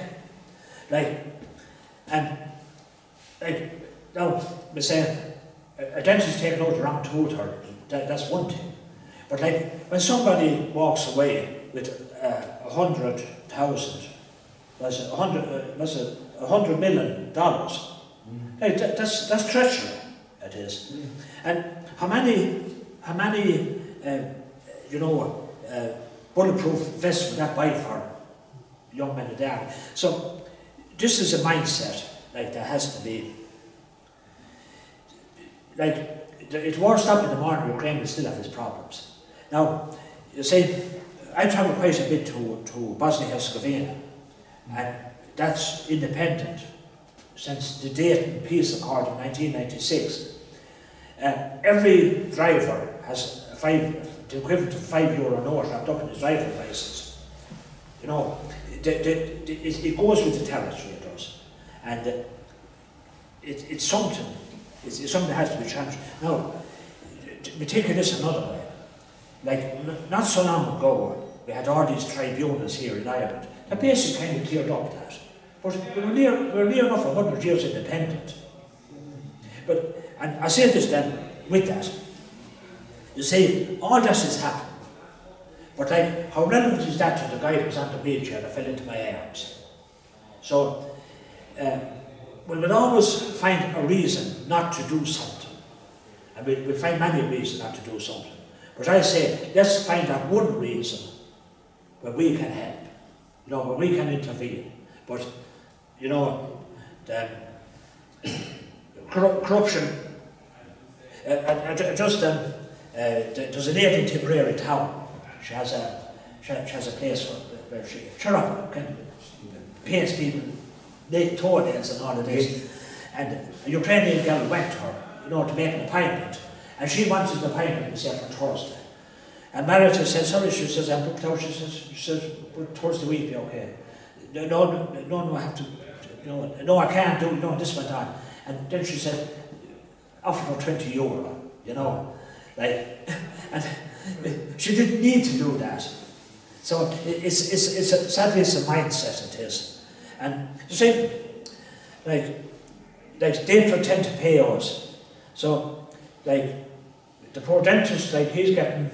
Now, we say, a dentist taking out the wrong tooth, or that's one thing. But like, when somebody walks away with $100,000, was it $100 million? Like, that's treachery, it is. And how many bulletproof vests would that buy for young men of the army? So this is a mindset, like, that has to be, like, it won't stop in the morning. Ukraine will still have its problems. Now, you see, I travel quite a bit to Bosnia-Herzegovina, and that's independent since the Dayton Peace Accord in 1996. Every driver has the equivalent of €5 note wrapped up in his driving license. You know, it goes with the territory, it does. And it's something. It's something that has to be challenged. Now, we think of this another way. Like, not so long ago, we had all these tribunals here in Ireland that basically kind of cleared up that. But we're near enough 100 years independent. And I say this then, with that, you see, all this has happened. But like, how relevant is that to the guy who was on the wheelchair that fell into my arms? So, we would always find a reason not to do something. And we find many reasons not to do something. But I say, let's find that one reason where we can help, you know, where we can intervene. But, you know, the corruption, there's a lady in Tipperary town. She has a place where she pays people toenails and all of this. And a Ukrainian girl went to her, you know, to make an appointment. And she wanted an appointment myself for Thursday. And Marita said, sorry, she says, I'm booked out. She says, Thursday week be okay. No, I have to, no, I can't do it. No, this went on. And then she said, offer her €20, you know. Like, and she didn't need to do that. So sadly it's a mindset, it is. And the same, like they pretend to pay us. So, like, the poor dentist, like, he's getting,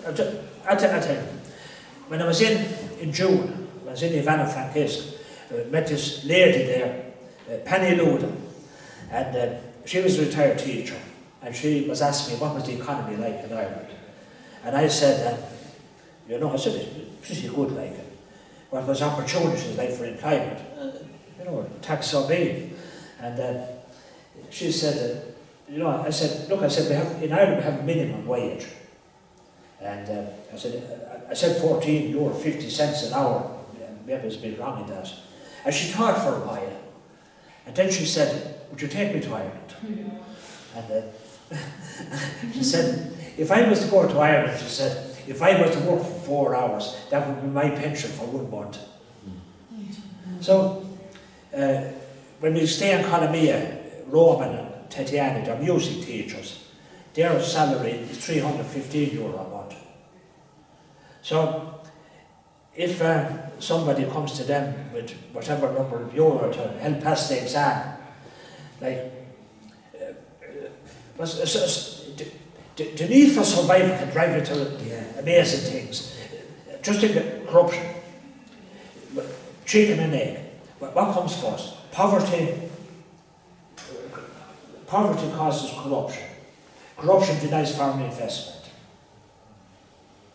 I tell you, when I was in June, when I was in Ivano-Frankivsk, I met this lady there, Penny Luda, and she was a retired teacher, and she was asking me what was the economy like in Ireland. And I said, you know, I said, it's pretty good, like, what was opportunities like for employment, you know, tax obeyed. And she said, you know, I said, look, I said, in Ireland we have a minimum wage. And I said €14.50 an hour. Maybe it's a bit wrong in that. And she thought for a while. And then she said, would you take me to Ireland? And she said, if I was to go to Ireland, she said, if I was to work for 4 hours, that would be my pension for 1 month. So, when we stay in Colomia, Roman and Tatiana, they're music teachers, their salary is €315 a month. So, if somebody comes to them with whatever number of euro to help pass the exam, like, the need for survival can drive you to amazing things. Just think of corruption, chicken and egg. What comes first? Poverty causes corruption. Corruption denies foreign investment.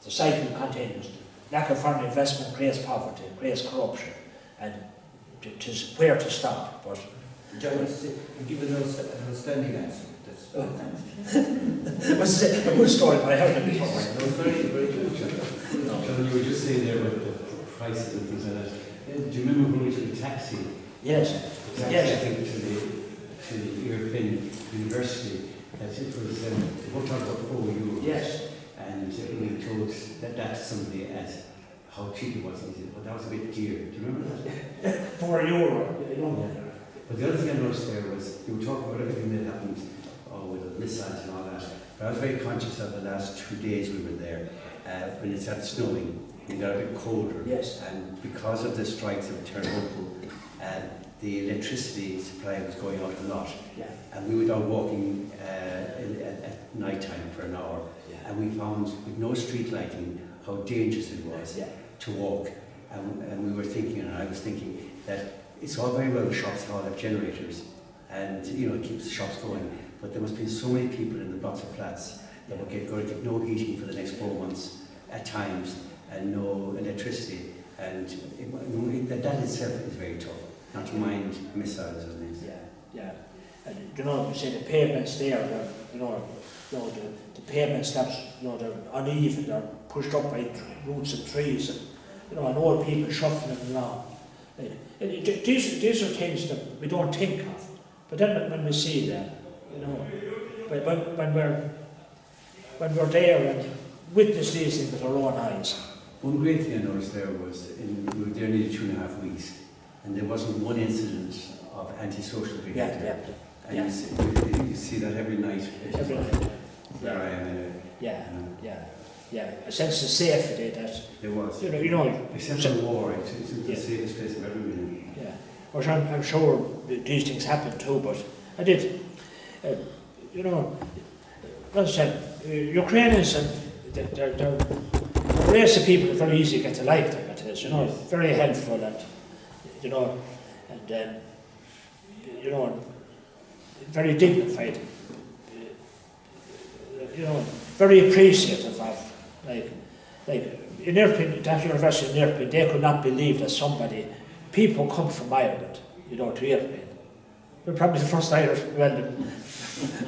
The cycle continues. Lack of foreign investment creates poverty, creates corruption, and it is where to stop. But John, give an outstanding answer. It was a good story, but I heard it before. No, it's very, very good. John, you were just saying there about the prices and things like that. Do you remember when we took a taxi? Yes. The taxi, Yes. I think, to the European University. It was worked out about €4. Yes. And we told that to somebody as how cheap it was. And he said, well, that was a bit dear. Do you remember that? €4. You know. But the other thing I noticed there was, you were talking about everything that happened with the missiles and all that. But I was very conscious of the last 2 days we were there, when it started snowing, it got a bit colder. Yes. And because of the strikes of Ternopil, the electricity supply was going out a lot. Yeah. And we were down walking at night time for an hour. Yeah. And we found, with no street lighting, how dangerous it was to walk. And we were thinking, and I was thinking, that it's all very well the shops all have generators, and you know, it keeps the shops going, but there must be so many people in the blocks of flats that will going to get no heating for the next 4 months at times, and no electricity, and that itself is very tough, not to mind missiles and things. Yeah. And you know, you say the pavements there, the pavements that, they're uneven, they're pushed up by roots of trees, and old people shuffling along. These are things that we don't think of, but then when we see them, when we're there and witness these things with our own eyes. One great thing I noticed there was, we were there nearly 2.5 weeks, and there wasn't one incident of antisocial behaviour. And you see that every night. Every night. Where I am a sense of safety that there was. Except for war, it's the safest place I've ever been in. Yeah. Well, I'm sure these things happen too, but I did. You know, as I said, Ukrainians, and they're a race of people that very easy to get to like them, it is, you know, very helpful and, you know, and, you know, very dignified, you know, very appreciative of, like in Irpin, that university in Irpin, they could not believe that people come from Ireland, you know, to Irpin. We're probably the first Irish, well,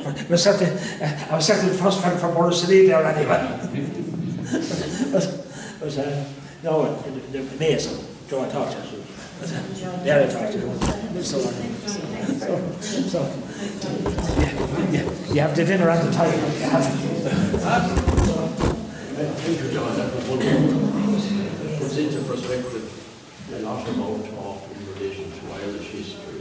I was certainly the first one from Borrisoleigh there anyway. but no, they're amazing. Joe, I talked to you. Yeah, I talked to you. So you have the dinner at the time. You have Thank you, John. That was wonderful. Puts into perspective a lot about talk in relation to Irish history.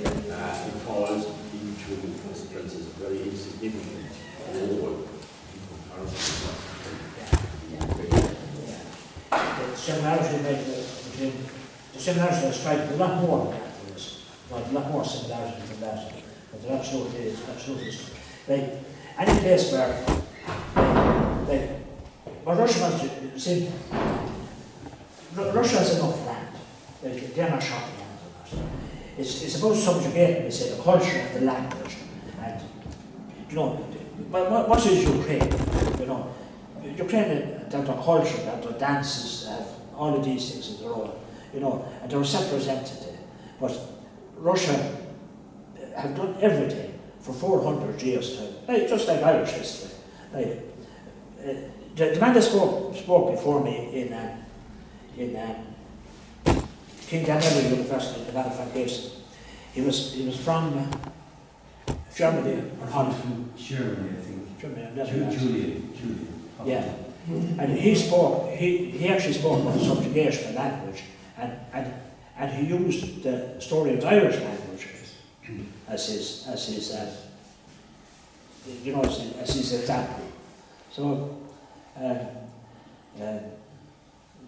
It falls into, for instance, a very insignificant role in comparison to the similarity between the similarities are striking a lot more than that. There's a lot more similarities than that. But there absolutely is. Like any place where what Russia wants to see, Russia has enough land. Like, they're not shopping land on that. It's about subjugating, they say, the culture and the language. And, you know, what is Ukraine? You know, Ukraine, their culture, their dances, all of these things in their own, you know, and they're represented. But Russia have done everything for 400 years, just like Irish history. The man that spoke before me in King Daniel University, the man from Gibson, he was from Germany or Holland. From Germany, I think. Germany, Julian. Yeah, and he actually spoke about subjugation of language, and he used the story of the Irish language as his example. So,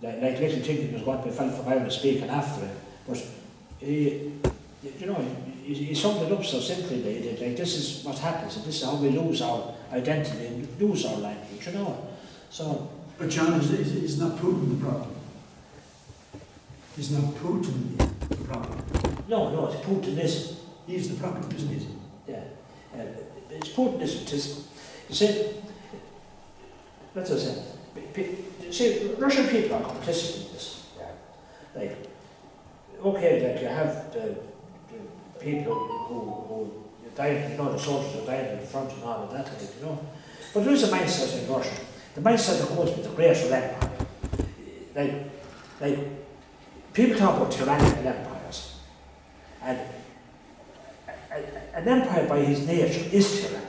like little thinking was going to be felt from Ireland speaking after it, but he summed it up so simply. Like this is what happens, and this is how we lose our identity and lose our language. You know, so. But John, is not Putin the problem? Is not Putin the problem? No, it's Putinism. He's the problem, isn't he? Yeah, it's Putinism. You see, let's say, Russian people are complicit in this. Yeah. Like, okay, like you have the people who died, you know, the soldiers who died in the front and all of that, like, you know. But there is a mindset in Russia. The mindset that goes with the greater empire. Like people talk about tyrannical empires, and an empire by his nature is tyrannical.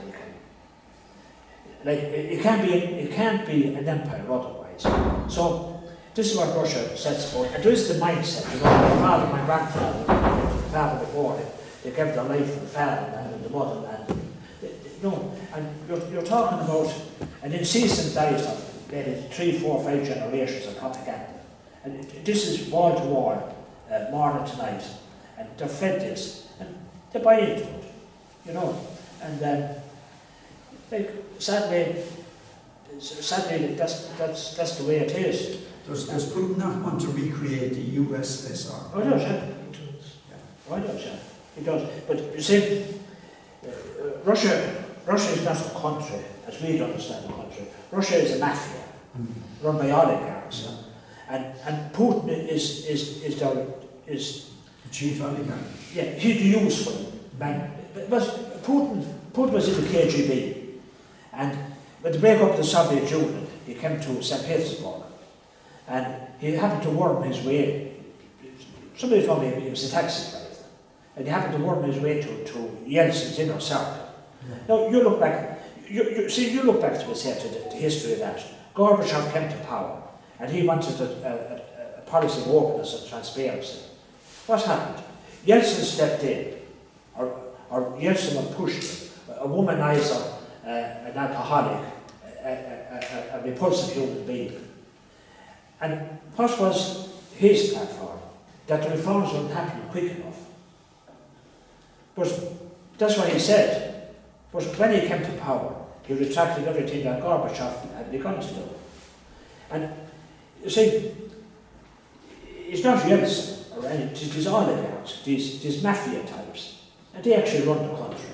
Like it can't be an empire otherwise. So this is what Russia sets for, and there is the mindset. You know, my father, my grandfather, the father before him, they gave their life for the fatherland and the motherland. No, and you're talking about an incessant diet of maybe 3, 4, 5 generations of propaganda. And this is wall to wall, morning to night. And they're fed this, and they buy into it, you know. And like, sadly, that's the way it is. Does Putin not want to recreate the USSR? Oh, he does, yeah. Why does, yeah. He does. But you see, Russia is not a country, as we understand the country. Russia is a mafia, run by oligarchs. And Putin is the chief oligarch. Yeah, he's the useful man. But Putin was in the KGB, and with the breakup of the Soviet Union, he came to St. Petersburg, and he happened to worm his way. Somebody told me he was a taxi driver, and he happened to worm his way to Yeltsin's inner circle. Now you look back, you look back to the history of that. Gorbachev came to power, and he wanted a policy of openness and transparency. What happened? Yeltsin stepped in, or Yeltsin was pushed, a womanizer, an alcoholic, a repulsive human being. And what was his platform? That the reforms wouldn't happen quick enough. But that's what he said. But when he came to power, he retracted everything that Gorbachev had begun to do. And you see, it's not Yeltsin or any, it is oligarchs, these mafia types, and they actually run the country.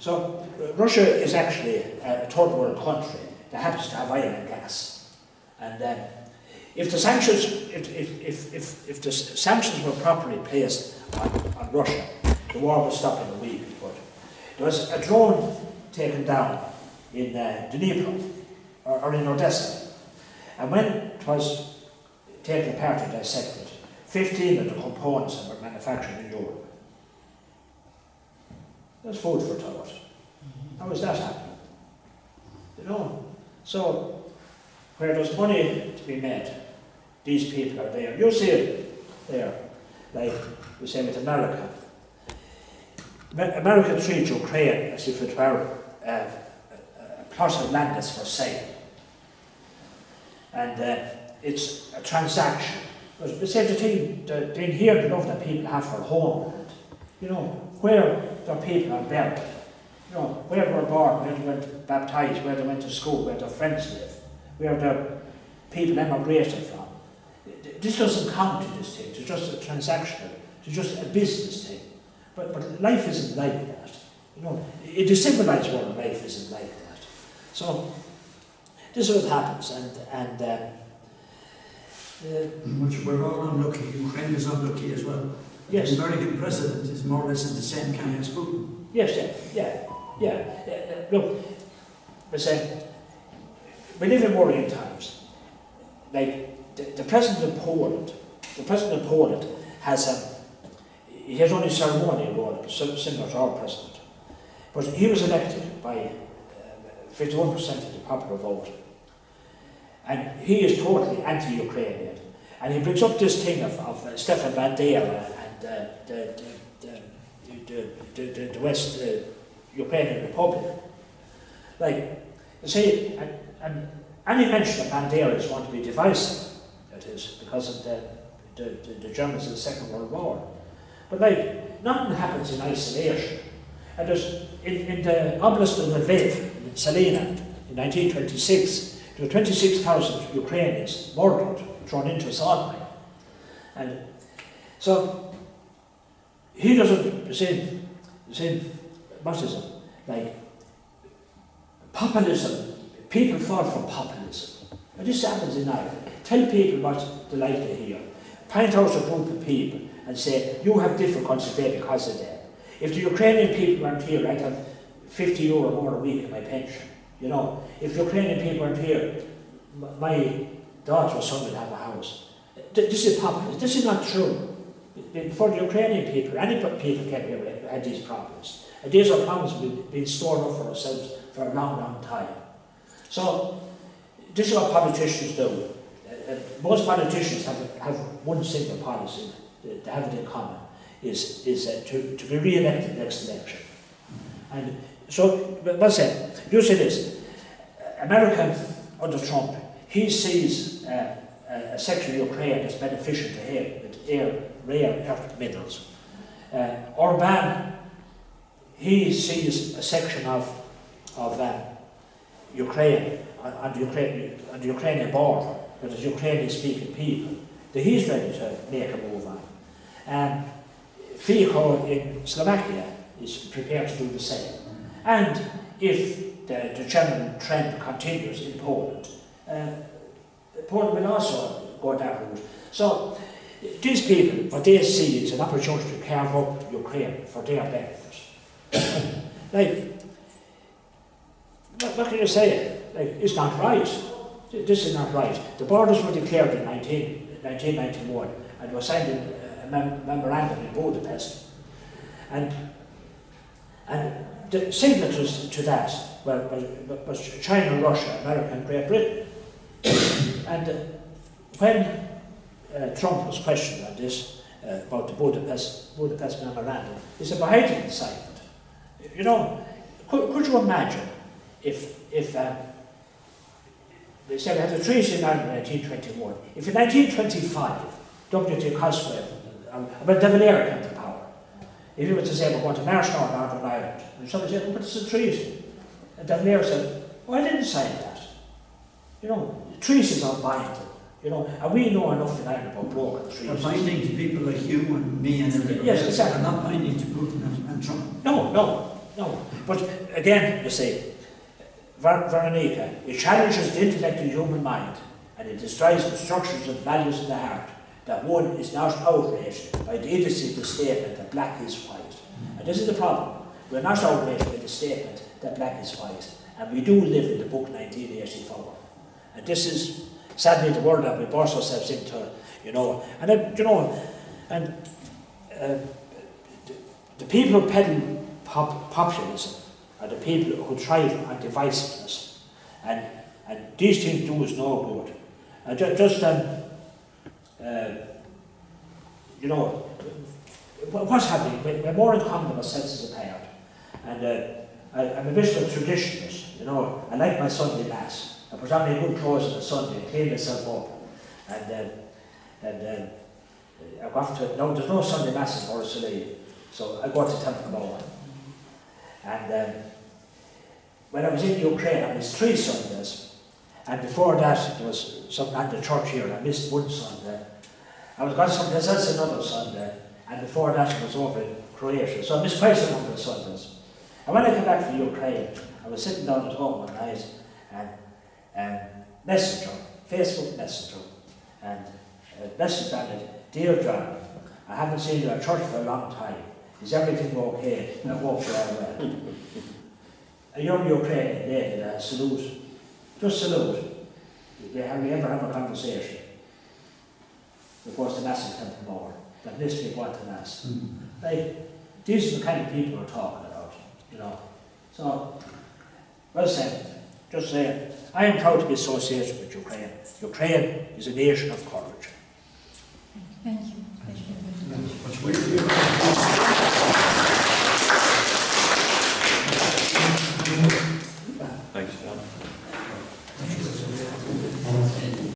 So Russia is actually a third world country that happens to have oil and gas. And if the sanctions, if the sanctions were properly placed on Russia, the war would stop in a week. But there was a drone taken down in Dnipro or in Odessa, and when it was taken apart and dissected, 15 of the components were manufactured in Europe. That's food for thought. How is that happening? You know? So, where there's money to be made, these people are there. You see it there, like we say with America. America treats Ukraine as if it were a plot of land that's for sale. And it's a transaction. But we say the thing, the inherent love that people have for homeland, you know, where their people are buried, you know, where they were born, where they went baptized, where they went to school, where their friends live, where their people emigrated from. This doesn't count in this thing, it's just a transactional, it's just a business thing. But life isn't like that. You know, in the civilized world, life isn't like that. So, this is what happens, we're all unlucky. Ukraine is unlucky as well. Yes. The American president is more or less in the same camp as Putin. Yes, yeah. Look, we live in worrying times. Like the president of Poland, has he has only ceremonial role, similar to our president, but he was elected by 51% of the popular vote. And he is totally anti-Ukrainian. And he brings up this thing of Stefan Bandera and the West Ukrainian Republic. Like, you see, and any mention of Bandera is going to be divisive, that is, because of the Germans in the Second World War. But like, nothing happens in isolation. And there's, in the Oblast of Lviv, in Salina, in 1926, there were 26,000 Ukrainians murdered, thrown into a salt mine. And so, he doesn't, like, populism, people fall from populism. And this happens in Ireland. Tell people what they like to hear. Point out a group of people and say, you have difficulties there because of that. If the Ukrainian people weren't here, I'd have €50 more a week in my pension. You know, if the Ukrainian people weren't here, my daughter or son would have a house. This is populism. This is not true. For the Ukrainian people, any people came here had these problems. And these are problems we've been stored up for ourselves for a long, long time. So, this is what politicians do. Most politicians have one single policy, they have it in common, is to be re-elected next election. And so, let's say, you see this, America under Trump, he sees a section of Ukraine as beneficial to him, with rare earth minerals. Orban, he sees a section of Ukraine, on the Ukrainian border, with the Ukrainian-speaking people, that he's ready to make a move on. Fico in Slovakia is prepared to do the same. And if the general trend continues in Poland, Poland will also go that route. So these people, what they see is an opportunity to carve up Ukraine for their benefit. Like, what can you say? Like, it's not right. This is not right. The borders were declared in 1991 and were signed in a memorandum in Budapest. And the signatories to that was China, Russia, America and Great Britain. And when Trump was questioned on this, about the Budapest memorandum, he said, well, I didn't sign it. You know, could you imagine if they said we had a treaty in Ireland in 1921. If in 1925, W.T. Cosgrave, De Valera came to power, if you were to say we're going to march now in Northern Ireland, and somebody said, but it's a treaty. And the mayor said, oh, I didn't sign that. You know, treaties are binding. You know, and we know enough in Ireland about broken treaties. They're binding to people like you and me and everybody. Yes, exactly. They're not binding to Putin and Trump. No. But again, you see, Veronica, it challenges the intellect of the human mind, and it destroys the structures and values of the heart. That one is not outraged by the idiocy of the statement that black is white. And this is the problem. We're not outraged by the statement that black is white. And we do live in the book 1984. And this is sadly the world that we burst ourselves into, you know. And the people who peddle populism are the people who thrive on divisiveness. And these things do us no good. And you know, what's happening? We're more in common than ourselves as a parent. And I'm a bit of a traditionalist, you know. I like my Sunday Mass. I put on my good clothes on a Sunday and clean myself up. And I got to, no, there's no Sunday Mass in Borrisoleigh, so I go to Temple Mall. And when I was in Ukraine, I missed 3 Sundays. And before that, there was something at the church here, and I missed 1 Sunday. I was going someplace else another Sunday, and before that I was over in Croatia, so I missed quite a number of Sundays. And when I came back from Ukraine, I was sitting down at home one night, and Messenger, Facebook Messenger, and message on it, dear John, I haven't seen you at church for a long time. Is everything okay? I hope you're all well. A young Ukrainian lady, salute, just salute. Have we ever have a conversation? Before the Mass in Temple Moor, that missed me going to Mass. Like, these are the kind of people we're talking about, you know. So, well said, just saying, I am proud to be associated with Ukraine. Ukraine is a nation of courage. Thank you. Much